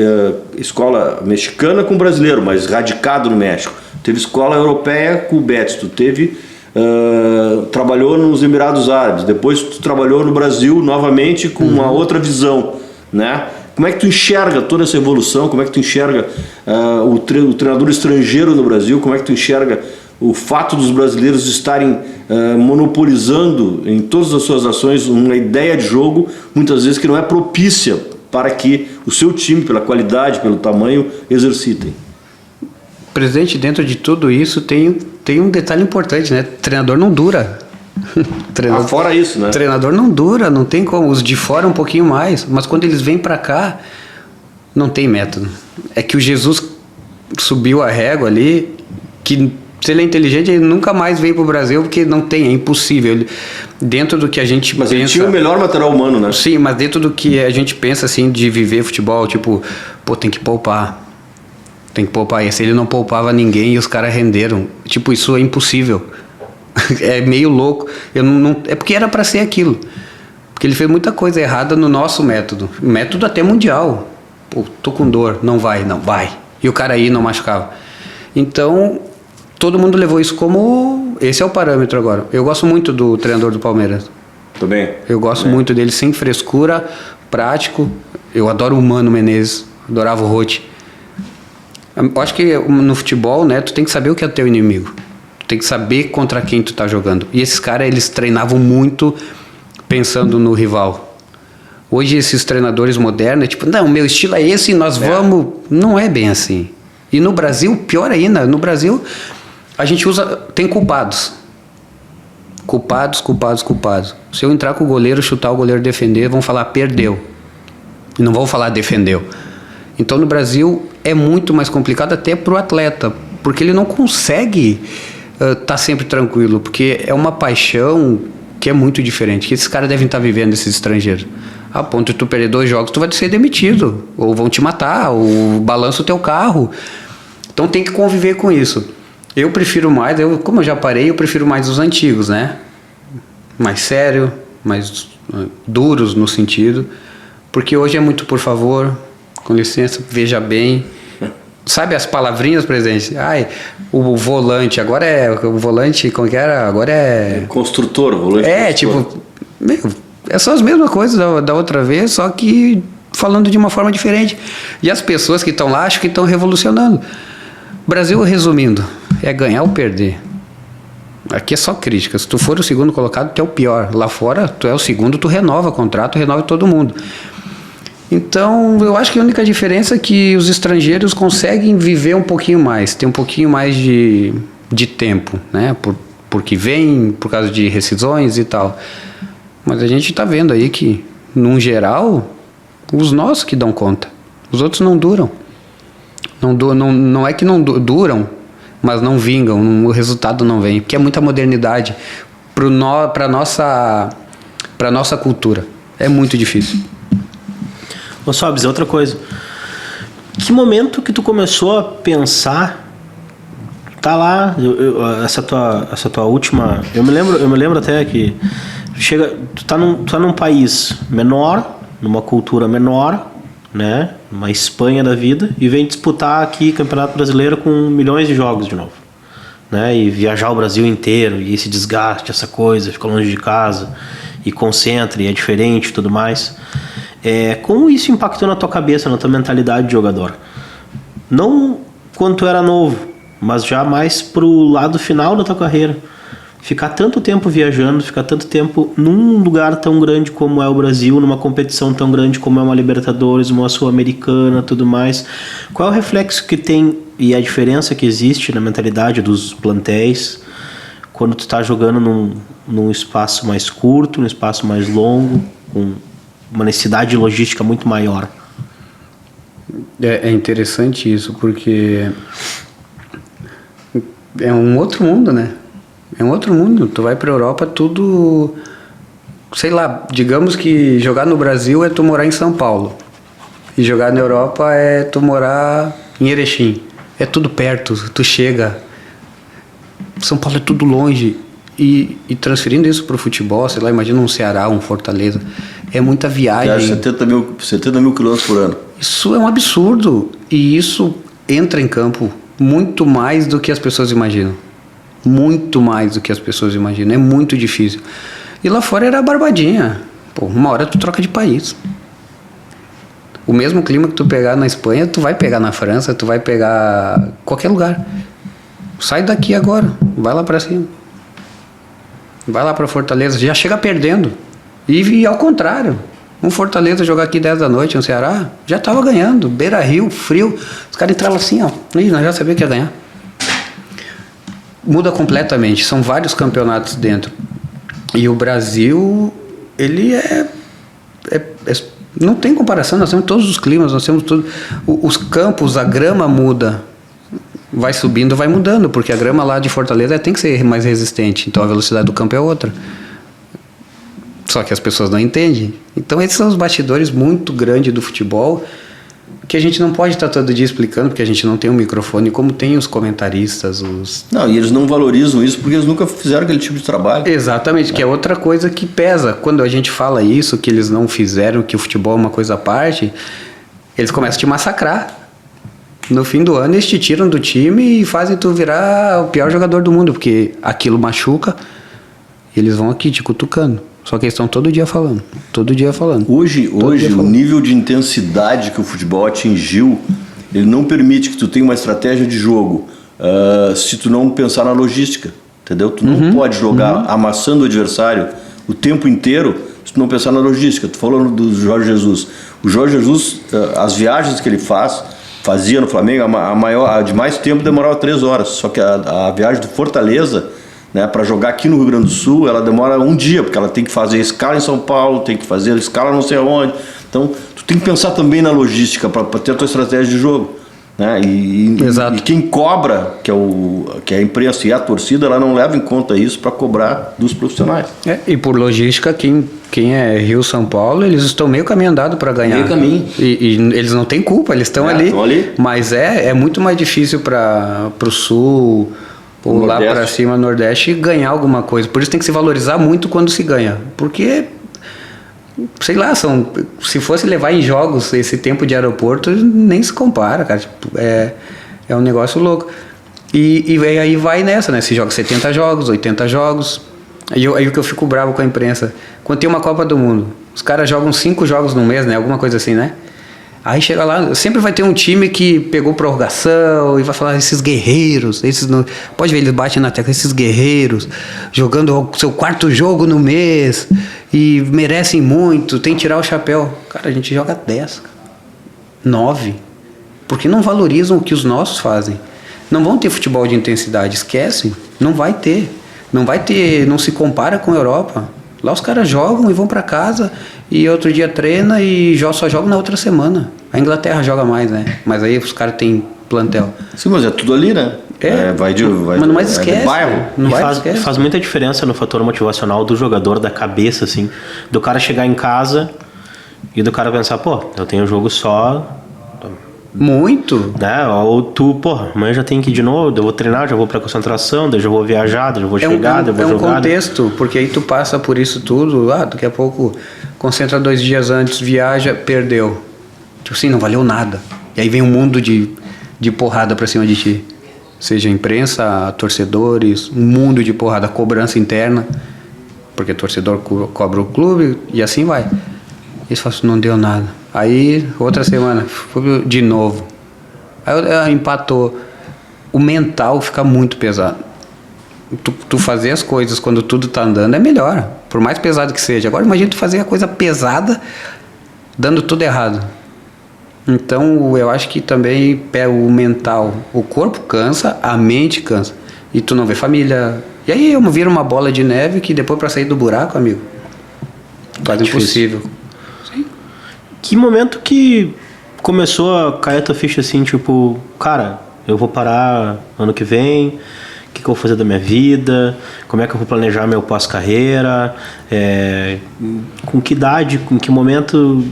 escola mexicana com brasileiro, mas radicado no México. Teve escola europeia com o Betis. Tu trabalhou nos Emirados Árabes. Depois tu trabalhou no Brasil novamente com uma outra visão. Né? Como é que tu enxerga toda essa evolução? Como é que tu enxerga o treinador estrangeiro no Brasil? Como é que tu enxerga o fato dos brasileiros estarem monopolizando em todas as suas ações uma ideia de jogo, muitas vezes que não é propícia para que o seu time, pela qualidade, pelo tamanho, exercitem? Presidente, dentro de tudo isso tem um detalhe importante, né? Treinador não dura. Fora isso, né? Treinador não dura, não tem como. Os de fora um pouquinho mais, mas quando eles vêm para cá, não tem método. É que o Jesus subiu a régua ali, que se ele é inteligente, ele nunca mais veio pro Brasil, porque não tem, é impossível. Ele, dentro do que a gente Mas pensa... ele tinha o melhor material humano, né? Sim, mas dentro do que a gente pensa, assim, de viver futebol, tipo, pô, tem que poupar. Tem que poupar. E se ele não poupava ninguém e os caras renderam. Tipo, isso é impossível. É meio louco. É porque era para ser aquilo. Porque ele fez muita coisa errada no nosso método. Método até mundial. Pô, tô com dor. Não vai. E o cara aí não machucava. Então, todo mundo levou isso como... Esse é o parâmetro agora. Eu gosto muito do treinador do Palmeiras. Tudo bem? Eu gosto muito dele, sem frescura, prático. Eu adoro o Mano Menezes. Adorava o Rotti. Eu acho que no futebol, né, tu tem que saber o que é o teu inimigo. Tu tem que saber contra quem tu tá jogando. E esses caras, eles treinavam muito pensando no rival. Hoje, esses treinadores modernos, é tipo, não, meu estilo é esse e nós vamos... Não é bem assim. E no Brasil, pior ainda, no Brasil, a gente tem culpados. Culpados. Se eu entrar com o goleiro, chutar o goleiro, defender, vão falar perdeu. E não vão falar defendeu. Então, no Brasil, é muito mais complicado até para o atleta, porque ele não consegue estar sempre tranquilo, porque é uma paixão que é muito diferente, que esses caras devem estar vivendo, esses estrangeiros. A ponto de tu perder 2 jogos, tu vai ser demitido, ou vão te matar, ou balança o teu carro. Então, tem que conviver com isso. Eu prefiro mais, como eu já parei, eu prefiro mais os antigos, né? Mais sério, mais duros no sentido, porque hoje é muito por favor... Com licença, veja bem. Sabe as palavrinhas, presidente? Ai, o volante, agora é... O volante, como que era? Agora é... Construtor, volante construtor. Tipo... Meu, são as mesmas coisas da outra vez, só que falando de uma forma diferente. E as pessoas que estão lá acham que estão revolucionando. Brasil, resumindo, é ganhar ou perder. Aqui é só crítica. Se tu for o segundo colocado, tu é o pior. Lá fora, tu é o segundo, tu renova o contrato, renova todo mundo. Então, eu acho que a única diferença é que os estrangeiros conseguem viver um pouquinho mais, ter um pouquinho mais de tempo, né? Porque vem por causa de rescisões e tal. Mas a gente está vendo aí que, num geral, os nossos que dão conta. Os outros não duram. Não é que não duram, mas não vingam, o resultado não vem. Porque é muita modernidade para a nossa cultura. É muito difícil. Ô Sobs, outra coisa. Que momento que tu começou a pensar? Tá lá, essa tua última. Eu me lembro até que tu tá num país menor, numa cultura menor, né? Uma Espanha da vida, e vem disputar aqui Campeonato Brasileiro com milhões de jogos de novo, né? E viajar o Brasil inteiro, e esse desgaste, essa coisa, ficar longe de casa, e concentra, e é diferente e tudo mais. Como isso impactou na tua cabeça, na tua mentalidade de jogador? Não quando tu era novo, mas já mais pro lado final da tua carreira. Ficar tanto tempo viajando, ficar tanto tempo num lugar tão grande como é o Brasil, numa competição tão grande como é uma Libertadores, uma Sul-Americana, tudo mais. Qual é o reflexo que tem e a diferença que existe na mentalidade dos plantéis quando tu tá jogando num espaço mais curto, num espaço mais longo, com uma necessidade de logística muito maior? É interessante isso, porque é um outro mundo, né? É um outro mundo. Tu vai pra Europa, tudo... Sei lá, digamos que jogar no Brasil é tu morar em São Paulo. E jogar na Europa é tu morar em Erechim. É tudo perto, tu chega. São Paulo é tudo longe. E transferindo isso pro futebol, sei lá, imagina um Ceará, um Fortaleza. É muita viagem. 70 mil quilômetros por ano. Isso é um absurdo. E isso entra em campo muito mais do que as pessoas imaginam. Muito mais do que as pessoas imaginam. É muito difícil. E lá fora era barbadinha. Pô, uma hora tu troca de país. O mesmo clima que tu pegar na Espanha, tu vai pegar na França, tu vai pegar qualquer lugar. Sai daqui agora. Vai lá pra cima. Vai lá pra Fortaleza. Já chega perdendo. E ao contrário. Um Fortaleza jogar aqui 10 da noite, um Ceará, já tava ganhando. Beira-Rio, frio. Os caras entravam assim, ó. E nós já sabíamos que ia ganhar. Muda completamente. São vários campeonatos dentro. E o Brasil, ele não tem comparação, nós temos todos os climas, nós temos tudo. Os campos, a grama muda. Vai subindo, vai mudando, porque a grama lá de Fortaleza tem que ser mais resistente, então a velocidade do campo é outra. Só que as pessoas não entendem. Então esses são os bastidores muito grandes do futebol, que a gente não pode estar todo dia explicando, porque a gente não tem um microfone, como tem os comentaristas, Não, e eles não valorizam isso porque eles nunca fizeram aquele tipo de trabalho. Exatamente, que é outra coisa que pesa. Quando a gente fala isso, que eles não fizeram, que o futebol é uma coisa à parte, eles começam a te massacrar. No fim do ano eles te tiram do time e fazem tu virar o pior jogador do mundo, porque aquilo machuca, eles vão aqui te cutucando. Só que eles estão todo dia falando. Hoje o nível de intensidade que o futebol atingiu, ele não permite que tu tenha uma estratégia de jogo se tu não pensar na logística, entendeu? Tu não pode jogar amassando o adversário o tempo inteiro se tu não pensar na logística. Tu falou do Jorge Jesus. O Jorge Jesus, as viagens que ele fazia no Flamengo, a de mais tempo demorava 3 horas. Só que a viagem do Fortaleza, né, para jogar aqui no Rio Grande do Sul, ela demora 1 dia, porque ela tem que fazer escala em São Paulo, tem que fazer escala não sei aonde. Então, tu tem que pensar também na logística para ter a tua estratégia de jogo. Né? Exato. E quem cobra, que é a imprensa e a torcida, ela não leva em conta isso para cobrar dos profissionais. E por logística, quem é Rio, São Paulo, eles estão meio caminho andado para ganhar. Meio caminho. E eles não têm culpa, eles estão ali. Mas é muito mais difícil para o Sul, ou lá para cima, Nordeste, ganhar alguma coisa. Por isso tem que se valorizar muito quando se ganha. Porque, sei lá, se fosse levar em jogos esse tempo de aeroporto, nem se compara, cara. Tipo, é um negócio louco. E aí vai nessa, né? Se joga 70 jogos, 80 jogos. Aí o que eu fico bravo com a imprensa. Quando tem uma Copa do Mundo, os caras jogam 5 jogos no mês, né? Alguma coisa assim, né? Aí chega lá, sempre vai ter um time que pegou prorrogação e vai falar, esses guerreiros, pode ver, eles batem na tecla, esses guerreiros, jogando o seu 4º jogo no mês e merecem muito, tem que tirar o chapéu. Cara, a gente joga 10, 9, porque não valorizam o que os nossos fazem. Não vão ter futebol de intensidade, esquece, não vai ter, não se compara com a Europa. Lá os caras jogam e vão para casa e outro dia treina e só jogam na outra semana. A Inglaterra joga mais, né? Mas aí os caras têm plantel. Sim, mas é tudo ali, né? Mas não mais esquece. Faz muita diferença no fator motivacional do jogador, da cabeça, assim. Do cara chegar em casa e do cara pensar, pô, eu tenho jogo só... Muito. Né? Ou tu, pô, amanhã já tem que ir de novo, eu vou treinar, já vou pra concentração, daí já vou viajar, daí já vou chegar, daí eu vou jogar. É um contexto, porque aí tu passa por isso tudo, daqui a pouco concentra 2 dias antes, viaja, perdeu. Tipo assim, não valeu nada. E aí vem um mundo de porrada pra cima de ti. Seja imprensa, torcedores, um mundo de porrada, cobrança interna, porque torcedor cobra o clube e assim vai. Eles falam, não deu nada. Aí, outra semana, de novo. Aí empatou. O mental fica muito pesado. Tu fazer as coisas quando tudo tá andando é melhor, por mais pesado que seja. Agora imagina tu fazer a coisa pesada dando tudo errado. Então eu acho que também o mental, o corpo cansa, a mente cansa. E tu não vê família. E aí vira uma bola de neve que depois pra sair do buraco, amigo, quase impossível. Que momento que começou a cair a tua ficha assim, tipo, cara, eu vou parar ano que vem, o que eu vou fazer da minha vida, como é que eu vou planejar meu pós-carreira, com que idade, com que momento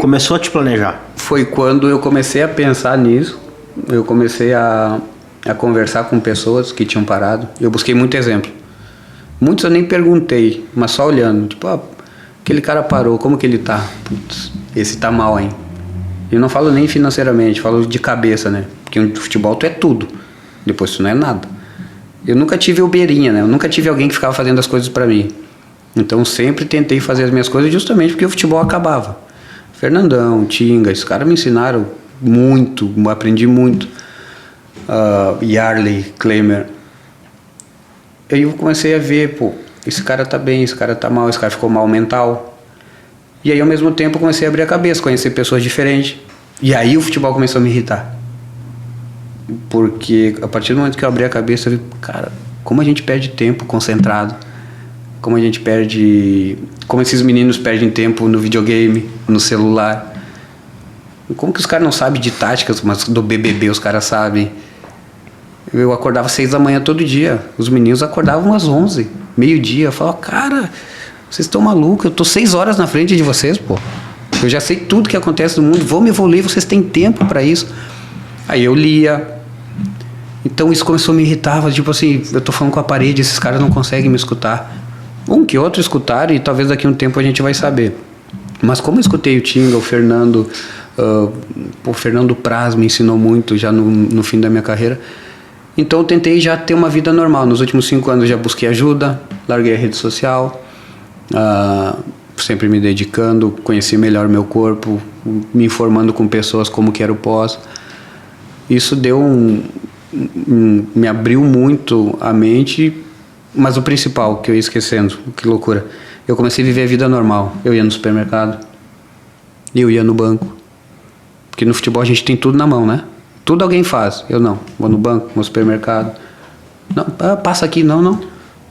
começou a te planejar? Foi quando eu comecei a pensar nisso, eu comecei a conversar com pessoas que tinham parado, eu busquei muito exemplo. Muitos eu nem perguntei, mas só olhando, tipo, aquele cara parou, como que ele tá? Putz, esse tá mal, hein? Eu não falo nem financeiramente, falo de cabeça, né? Porque no futebol tu é tudo, depois tu não é nada. Eu nunca tive o beirinha, né? Eu nunca tive alguém que ficava fazendo as coisas pra mim. Então sempre tentei fazer as minhas coisas justamente porque o futebol acabava. Fernandão, Tinga, esses caras me ensinaram muito, aprendi muito. Yarley, Klemer. Aí eu comecei a ver, pô, esse cara tá bem, esse cara tá mal, esse cara ficou mal mental. E aí ao mesmo tempo eu comecei a abrir a cabeça, conhecer pessoas diferentes. E aí o futebol começou a me irritar. Porque a partir do momento que eu abri a cabeça, eu vi, cara, como a gente perde tempo concentrado. como a gente perde, como esses meninos perdem tempo no videogame, no celular. Como que os caras não sabem de táticas, mas do BBB os caras sabem. Eu acordava 6 da manhã todo dia. Os meninos acordavam às 11, meio-dia. Eu falava, cara, vocês estão malucos, eu tô 6 horas na frente de vocês, pô. Eu já sei tudo que acontece no mundo, vou me evoluir, vocês têm tempo para isso. Aí eu lia. Então isso começou a me irritar, tipo assim, eu tô falando com a parede, esses caras não conseguem me escutar. Um que outro escutaram e talvez daqui a um tempo a gente vai saber. Mas como eu escutei o Tinga, o Fernando, o Fernando Praz me ensinou muito já no fim da minha carreira. Então eu tentei já ter uma vida normal. Nos últimos 5 anos eu já busquei ajuda, larguei a rede social, sempre me dedicando, conheci melhor meu corpo, me informando com pessoas como que era o pós. Isso deu me abriu muito a mente, mas o principal que eu ia esquecendo, que loucura, eu comecei a viver a vida normal. Eu ia no supermercado, eu ia no banco, porque no futebol a gente tem tudo na mão, né? Tudo alguém faz, eu não. Vou no banco, no supermercado. Não, passa aqui, não.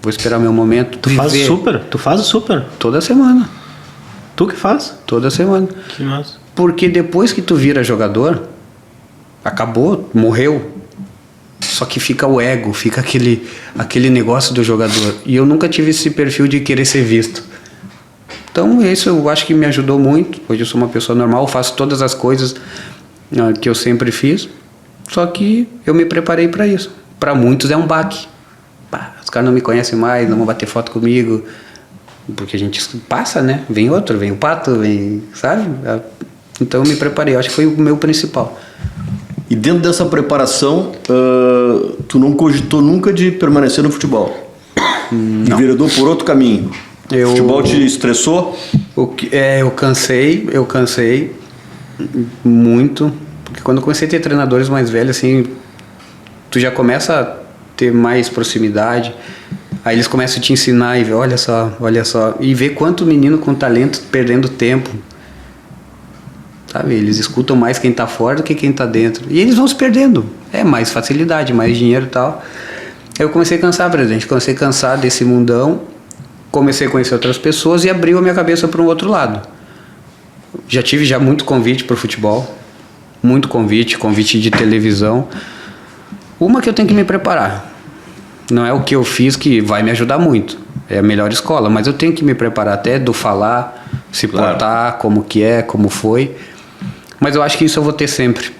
Vou esperar meu momento. Tu faz super? Tu faz o super? Toda semana. Tu que faz? Toda semana. Que massa. Porque depois que tu vira jogador, acabou, morreu. Só que fica o ego, fica aquele negócio do jogador. E eu nunca tive esse perfil de querer ser visto. Então isso eu acho que me ajudou muito. Hoje eu sou uma pessoa normal, faço todas as coisas que eu sempre fiz. Só que eu me preparei para isso. Para muitos é um baque. Os caras não me conhecem mais, não vão bater foto comigo. Porque a gente passa, né? Vem outro, vem o Pato, vem... Sabe? Então eu me preparei. Eu acho que foi o meu principal. E dentro dessa preparação, tu não cogitou nunca de permanecer no futebol? Não. E vereador por outro caminho? O futebol te estressou? Eu cansei muito. Porque quando eu comecei a ter treinadores mais velhos, assim, tu já começa a ter mais proximidade. Aí eles começam a te ensinar e ver, olha só. E ver quanto menino com talento perdendo tempo. Sabe? Eles escutam mais quem tá fora do que quem tá dentro. E eles vão se perdendo. É mais facilidade, mais dinheiro e tal. Eu comecei a cansar, presidente. Comecei a cansar desse mundão. Comecei a conhecer outras pessoas e abriu a minha cabeça para um outro lado. Já tive muito convite para o futebol. Muito convite de televisão. Uma que eu tenho que me preparar. Não é o que eu fiz que vai me ajudar muito. É a melhor escola. Mas eu tenho que me preparar até do falar, se portar, como que é, como foi. Mas eu acho que isso eu vou ter sempre.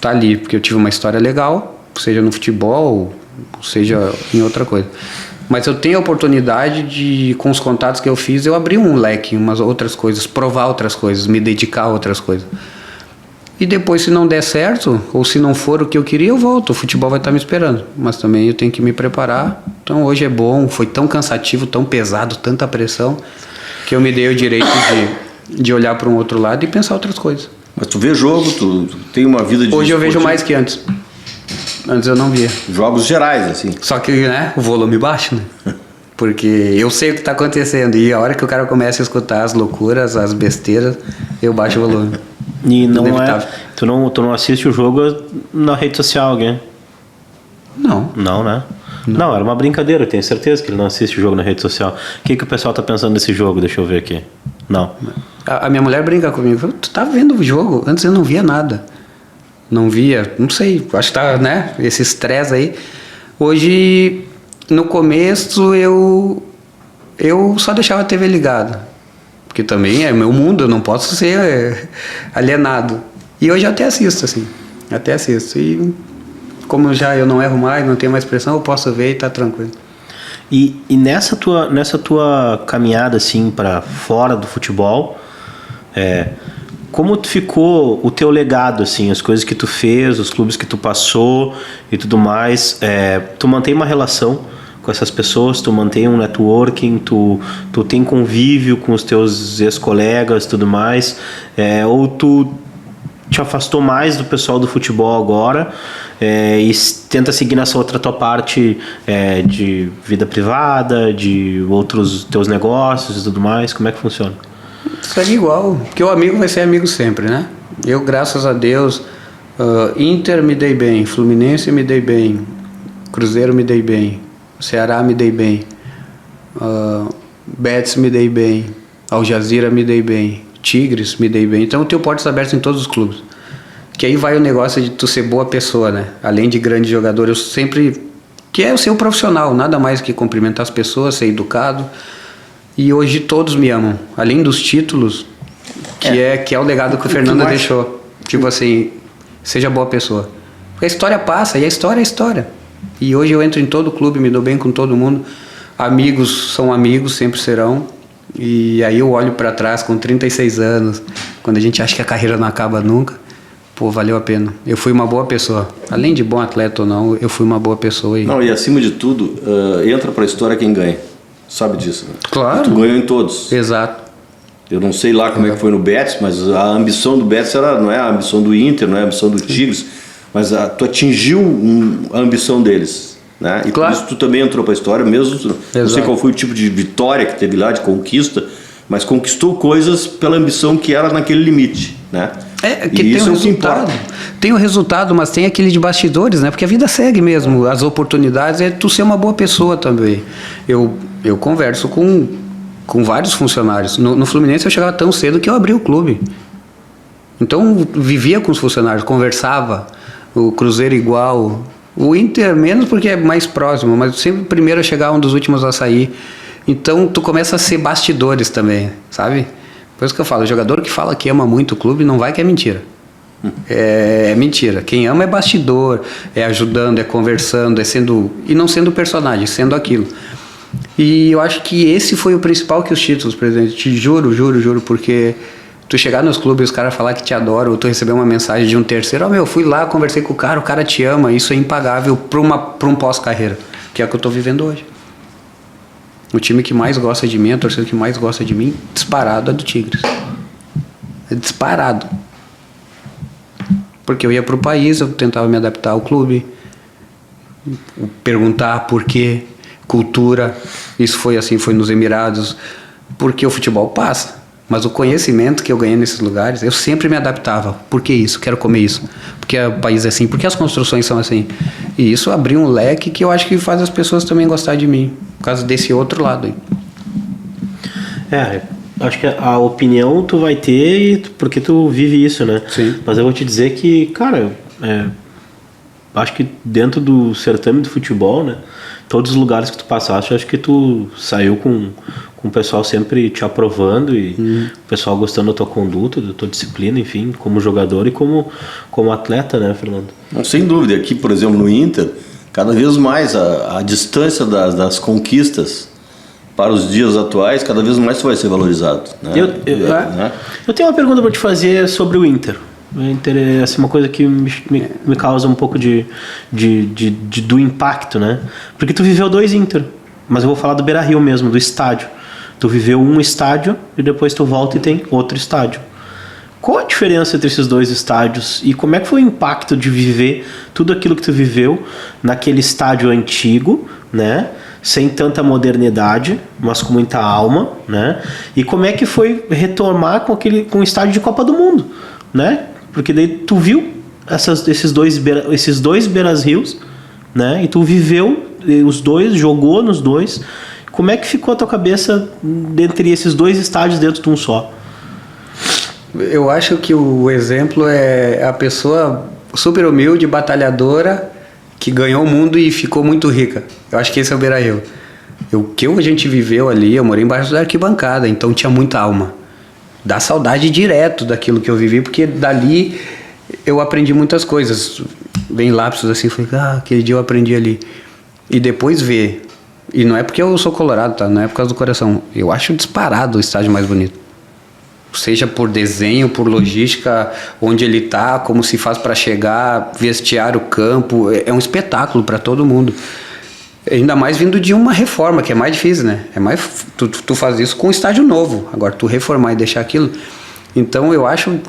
Tá ali, porque eu tive uma história legal, seja no futebol, seja em outra coisa. Mas eu tenho a oportunidade de, com os contatos que eu fiz, eu abrir um leque, umas outras coisas, provar outras coisas, me dedicar a outras coisas. E depois, se não der certo, ou se não for o que eu queria, eu volto. O futebol vai estar me esperando. Mas também eu tenho que me preparar. Então hoje é bom, foi tão cansativo, tão pesado, tanta pressão, que eu me dei o direito de olhar para um outro lado e pensar outras coisas. Mas tu vê jogo, tu tem uma vida de... Hoje eu vejo mais que antes. Antes eu não via. Jogos gerais, assim. Só que, né, o volume baixo, né? Porque eu sei o que está acontecendo. E a hora que o cara começa a escutar as loucuras, as besteiras, eu baixo o volume. E não é... Tu não assiste o jogo na rede social, alguém? Não. Não, né? Não, era uma brincadeira, eu tenho certeza que ele não assiste o jogo na rede social. O que o pessoal tá pensando desse jogo? Deixa eu ver aqui. Não. A minha mulher brinca comigo. Tu tá vendo o jogo? Antes eu não via nada. Não via, não sei. Acho que tá, né? Esse estresse aí. Hoje, no começo, eu só deixava a TV ligada. Porque também é meu mundo, eu não posso ser alienado. E hoje eu até assisto, assim. Até assisto. E como já eu não erro mais, não tenho mais pressão, eu posso ver e tá tranquilo. E nessa tua caminhada, assim, para fora do futebol, como ficou o teu legado, assim, as coisas que tu fez, os clubes que tu passou e tudo mais, tu mantém uma relação com essas pessoas, tu mantém um networking, tu tem convívio com os teus ex-colegas e tudo mais, ou tu te afastou mais do pessoal do futebol agora e tenta seguir nessa outra tua parte de vida privada, de outros teus negócios e tudo mais? Como é que funciona? Segue igual, porque o amigo vai ser amigo sempre, né? Eu, graças a Deus, Inter me dei bem, Fluminense me dei bem, Cruzeiro me dei bem, Ceará me dei bem. Betis me dei bem, Al Jazeera me dei bem, Tigres me dei bem. Então eu tenho portas abertas em todos os clubes. Que aí vai o negócio de tu ser boa pessoa, né? Além de grande jogador, eu sempre... Que é o ser um profissional, nada mais que cumprimentar as pessoas, ser educado. E hoje todos me amam. Além dos títulos, que é o legado que o Fernando deixou. Tipo assim, seja boa pessoa. Porque a história passa, e a história é história. E hoje eu entro em todo clube, me dou bem com todo mundo. Amigos são amigos, sempre serão. E aí eu olho para trás com 36 anos, quando a gente acha que a carreira não acaba nunca. Pô, valeu a pena. Eu fui uma boa pessoa. Além de bom atleta ou não, eu fui uma boa pessoa. Não, e acima de tudo, entra pra história quem ganha. Sabe disso, né? Claro. Tu ganhou em todos. Exato. Eu não sei lá como é que foi no Betis, mas a ambição do Betis não é a ambição do Inter, não é a ambição do Tigres, mas tu atingiu a ambição deles, né? E claro. por isso tu também entrou pra história, mesmo não sei qual foi o tipo de vitória que teve lá, de conquista, mas conquistou coisas pela ambição que era naquele limite, né? Que e tem isso o resultado. Tem o resultado, mas tem aquele de bastidores, né? Porque a vida segue mesmo. As oportunidades é tu ser uma boa pessoa também. Eu converso com vários funcionários. No Fluminense eu chegava tão cedo que eu abri o clube. Então vivia com os funcionários, conversava. O Cruzeiro igual. O Inter menos porque é mais próximo, mas sempre o primeiro a chegar, um dos últimos a sair. Então tu começa a ser bastidores também, sabe? Por isso que eu falo, o jogador que fala que ama muito o clube, não vai que é mentira. É mentira. Quem ama é bastidor, é ajudando, é conversando, é sendo... E não sendo personagem, sendo aquilo. E eu acho que esse foi o principal que os títulos, presidente. Te juro, porque tu chegar nos clubes e os caras falar que te adoram, ou tu receber uma mensagem de um terceiro, eu fui lá, conversei com o cara te ama, isso é impagável para um pós-carreira, que é o que eu tô vivendo hoje. O time que mais gosta de mim, a torcida que mais gosta de mim, disparado é do Tigres. É disparado. Porque eu ia pro país, eu tentava me adaptar ao clube, perguntar por quê, cultura, isso foi assim, foi nos Emirados, porque o futebol passa. Mas o conhecimento que eu ganhei nesses lugares, eu sempre me adaptava. Por que isso? Quero comer isso. Porque o país é assim, porque as construções são assim. E isso abriu um leque que eu acho que faz as pessoas também gostar de mim. Por causa desse outro lado aí. Acho que a opinião tu vai ter porque tu vive isso, né? Sim. Mas eu vou te dizer que, cara, acho que dentro do certame do futebol, né? Todos os lugares que tu passaste, acho que tu saiu com o pessoal sempre te aprovando e o pessoal gostando da tua conduta, da tua disciplina, enfim, como jogador e como atleta, né, Fernando? Não, sem dúvida. Aqui, por exemplo, no Inter, cada vez mais a distância das conquistas para os dias atuais, cada vez mais tu vai ser valorizado. Né? Eu tenho uma pergunta para te fazer sobre o Inter. O Inter é assim, uma coisa que me causa um pouco do impacto, né? Porque tu viveu 2 Inter, mas eu vou falar do Beira-Rio mesmo, do estádio. Tu viveu um estádio e depois tu volta e tem outro estádio. Qual a diferença entre esses 2 estádios e como é que foi o impacto de viver tudo aquilo que tu viveu naquele estádio antigo, né? Sem tanta modernidade, mas com muita alma, né? E como é que foi retomar com o estádio de Copa do Mundo, né? Porque daí tu viu esses dois Beiras-Rios, né? E tu viveu os dois, jogou nos dois. Como é que ficou a tua cabeça dentre esses 2 estádios dentro de um só? Eu acho que o exemplo é a pessoa super humilde, batalhadora, que ganhou o mundo e ficou muito rica. Eu acho que esse é o Beira-Rio. O que a gente viveu ali, eu morei embaixo da arquibancada, então tinha muita alma. Dá saudade direto daquilo que eu vivi, porque dali eu aprendi muitas coisas. Bem lapsos assim, falei, aquele dia eu aprendi ali. E depois ver. E não é porque eu sou colorado, tá? Não é por causa do coração. Eu acho disparado o estádio mais bonito. Seja por desenho, por logística, onde ele tá, como se faz para chegar, vestiário, campo. É um espetáculo para todo mundo. Ainda mais vindo de uma reforma, que é mais difícil, né? Tu faz isso com um estádio novo. Agora, tu reformar e deixar aquilo... Então,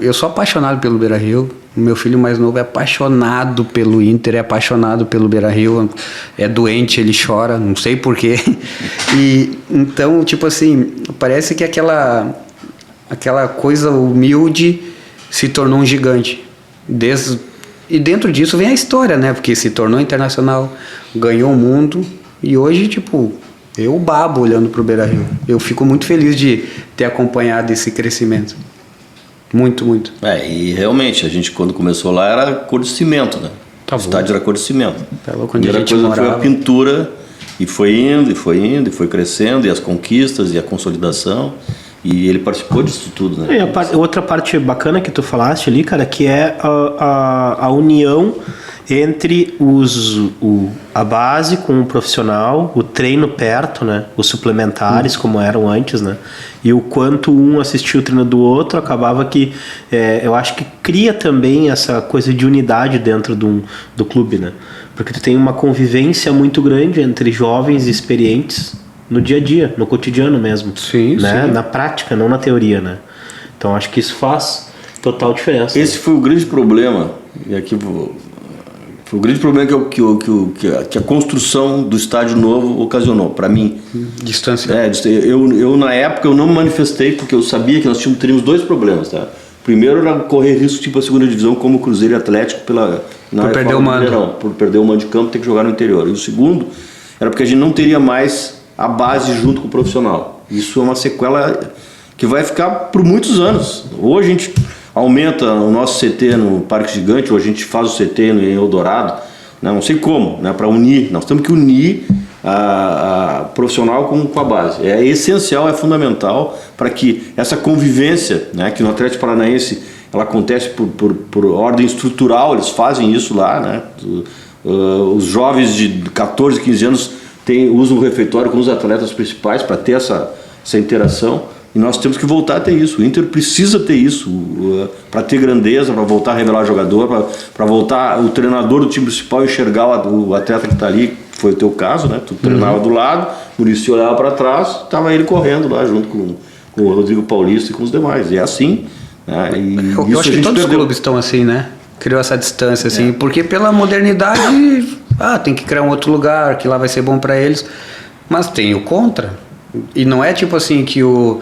eu sou apaixonado pelo Beira-Rio. O meu filho mais novo é apaixonado pelo Inter, é apaixonado pelo Beira-Rio. É doente, ele chora, não sei porquê. E, então, tipo assim, parece que aquela coisa humilde se tornou um gigante. E dentro disso vem a história, né? Porque se tornou internacional, ganhou o mundo e hoje, tipo, Eu babo olhando pro Beira-Rio. Eu fico muito feliz de ter acompanhado esse crescimento. Muito, muito. E realmente, a gente quando começou lá era cor de cimento, né? Tá o estádio era cor de cimento. Tá louco, A onde a primeira gente coisa morava. foi a pintura, e foi indo, e foi indo, e foi crescendo, e as conquistas, e a consolidação. E ele participou disso tudo, né? Outra parte bacana que tu falaste ali, cara, que é a união entre a base com o profissional, o treino perto, né? Os suplementares, como eram antes, né? E o quanto um assistia o treino do outro, acabava que... eu acho que cria também essa coisa de unidade dentro do clube, né? Porque tu tem uma convivência muito grande entre jovens e experientes no dia a dia, no cotidiano mesmo. Sim, né? sim. Na prática, não na teoria, né? Então acho que isso faz total diferença. Esse foi o grande problema, e aqui foi o grande problema que a construção do estádio novo ocasionou, para mim. Distância. Eu na época eu não me manifestei porque eu sabia que nós teríamos dois problemas, tá? Primeiro era correr risco tipo a segunda divisão, como o Cruzeiro e Atlético por perder o mando. Por perder o mando de campo, ter que jogar no interior. E o segundo era porque a gente não teria mais a base junto com o profissional. Isso é uma sequela que vai ficar por muitos anos. Ou a gente aumenta o nosso CT no Parque Gigante, ou a gente faz o CT em Eldorado, né? Não sei como, né? Para unir. Nós temos que unir a profissional com a base. É essencial, é fundamental para que essa convivência, né, que no Atlético Paranaense ela acontece por ordem estrutural, eles fazem isso lá, né? Os jovens de 14, 15 anos usam o refeitório com os atletas principais para ter essa interação, e nós temos que voltar a ter isso. O Inter precisa ter isso para ter grandeza, para voltar a revelar jogador, para voltar o treinador do time principal enxergar o atleta que está ali, que foi o teu caso, né? Tu treinava do lado, o Muricy olhava para trás, estava ele correndo lá junto com o Rodrigo Paulista e com os demais. E é assim, né? E Eu acho que todos os clubes estão assim, né? Criou essa distância, assim, porque pela modernidade, tem que criar um outro lugar, que lá vai ser bom para eles. Mas tem o contra. E não é tipo assim que o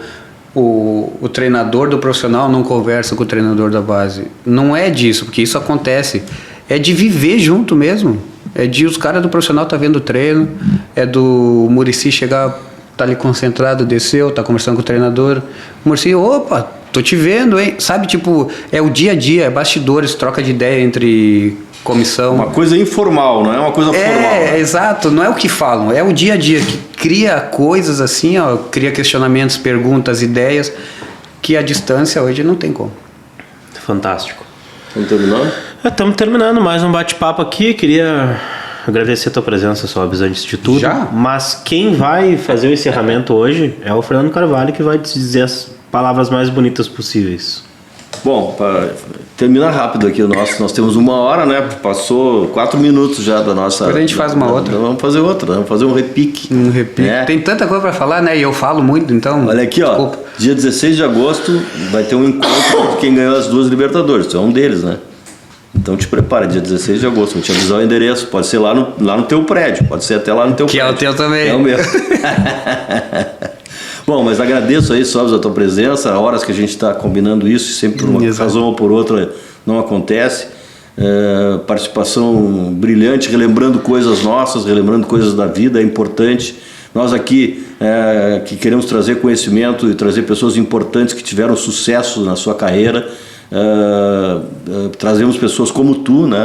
treinador do profissional não conversa com o treinador da base. Não é disso, porque isso acontece. É de viver junto mesmo. É de os caras do profissional tá vendo o treino, é do Muricy chegar, tá ali concentrado, desceu, tá conversando com o treinador. O Muricy, opa, tô te vendo, hein? Sabe, tipo, é o dia a dia, é bastidores, troca de ideia entre comissão. Uma coisa informal, não é uma coisa formal. É, exato, não é o que falam, é o dia a dia que cria coisas assim, ó, cria questionamentos, perguntas, ideias, que a distância hoje não tem como. Fantástico. Estamos terminando? Estamos terminando mais um bate-papo aqui. Queria agradecer a tua presença, Sobes, antes de tudo. Já? Mas quem vai fazer o encerramento hoje é o Fernando Carvalho, que vai te dizer as palavras mais bonitas possíveis. Bom, para terminar rápido aqui, nós temos 1 hora, né? Passou 4 minutos já da nossa... Depois a gente faz uma outra. Vamos fazer outra, vamos fazer um repique. Um repique. Tem tanta coisa para falar, né? E eu falo muito, então... Olha aqui, desculpa. ó. Dia 16 de agosto vai ter um encontro de quem ganhou as 2 Libertadores. Tu é um deles, né? Então te prepara, dia 16 de agosto. Vou te avisar o endereço. Pode ser lá no teu prédio. Pode ser até lá no teu prédio. Que é o teu também. É o meu. Bom, mas agradeço aí, Sobes, a tua presença. Há horas que a gente está combinando isso, sempre por uma razão ou por outra não acontece. Participação brilhante, relembrando coisas nossas, relembrando coisas da vida, é importante. Nós aqui que queremos trazer conhecimento e trazer pessoas importantes que tiveram sucesso na sua carreira. Trazemos pessoas como tu, né?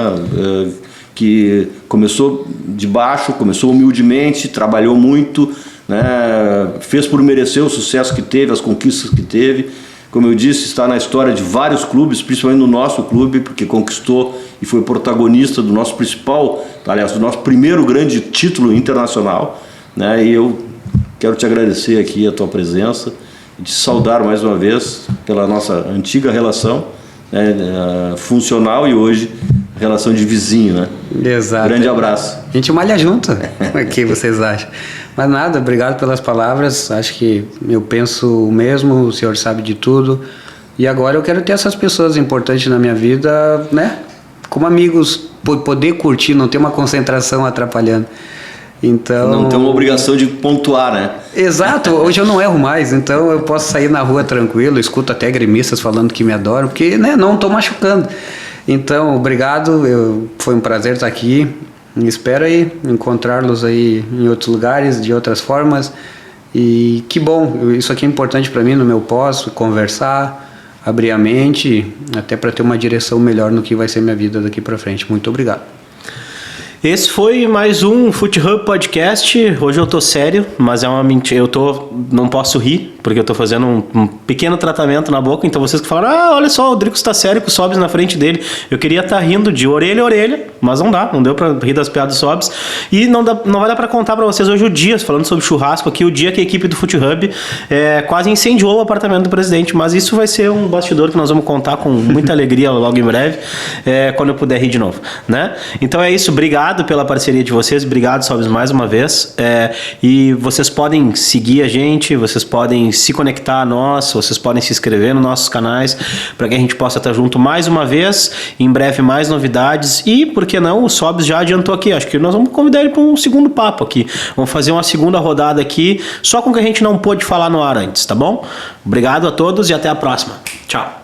Que começou de baixo, começou humildemente, trabalhou muito, né? Fez por merecer o sucesso que teve, as conquistas que teve. Como eu disse, está na história de vários clubes, principalmente no nosso clube, porque conquistou e foi protagonista do nosso principal, aliás, do nosso primeiro grande título internacional, né? E eu quero te agradecer aqui a tua presença e te saudar mais uma vez pela nossa antiga relação, né, funcional, e hoje relação de vizinho, né? Exato. Grande abraço. A gente malha junto. O que vocês acham? Mas nada, obrigado pelas palavras. Acho que eu penso o mesmo, o senhor sabe de tudo. E agora eu quero ter essas pessoas importantes na minha vida, né? Como amigos, poder curtir, não ter uma concentração atrapalhando. Então... Não tem uma obrigação de pontuar, né? Exato, hoje eu não erro mais, então eu posso sair na rua tranquilo, escuto até gremistas falando que me adoram, porque, né, não estou machucando. Então, obrigado, foi um prazer estar aqui. espero aí encontrá-los aí em outros lugares, de outras formas. E que bom, isso aqui é importante para mim no meu pós, conversar, abrir a mente, até para ter uma direção melhor no que vai ser minha vida daqui para frente. Muito obrigado. Esse foi mais um Foot Hub Podcast. Hoje eu tô sério, mas é uma mentira. Não posso rir, porque eu tô fazendo um pequeno tratamento na boca. Então vocês que falaram, olha só, o Drico está sério com o Sobs na frente dele. Eu queria estar rindo de orelha a orelha, mas não deu pra rir das piadas do Sobs. E não vai dar pra contar pra vocês hoje o dia, falando sobre churrasco aqui, o dia que a equipe do Foot Hub quase incendiou o apartamento do presidente. Mas isso vai ser um bastidor que nós vamos contar com muita alegria logo em breve, quando eu puder rir de novo, né? Então é isso, obrigado pela parceria de vocês, obrigado, Sobs, mais uma vez, e vocês podem seguir a gente, vocês podem se conectar a nós, vocês podem se inscrever nos nossos canais, para que a gente possa estar junto mais uma vez, em breve mais novidades, e, por que não, o Sobs já adiantou aqui, acho que nós vamos convidar ele para um segundo papo aqui, vamos fazer uma segunda rodada aqui, só com o que a gente não pôde falar no ar antes, tá bom? Obrigado a todos e até a próxima, tchau!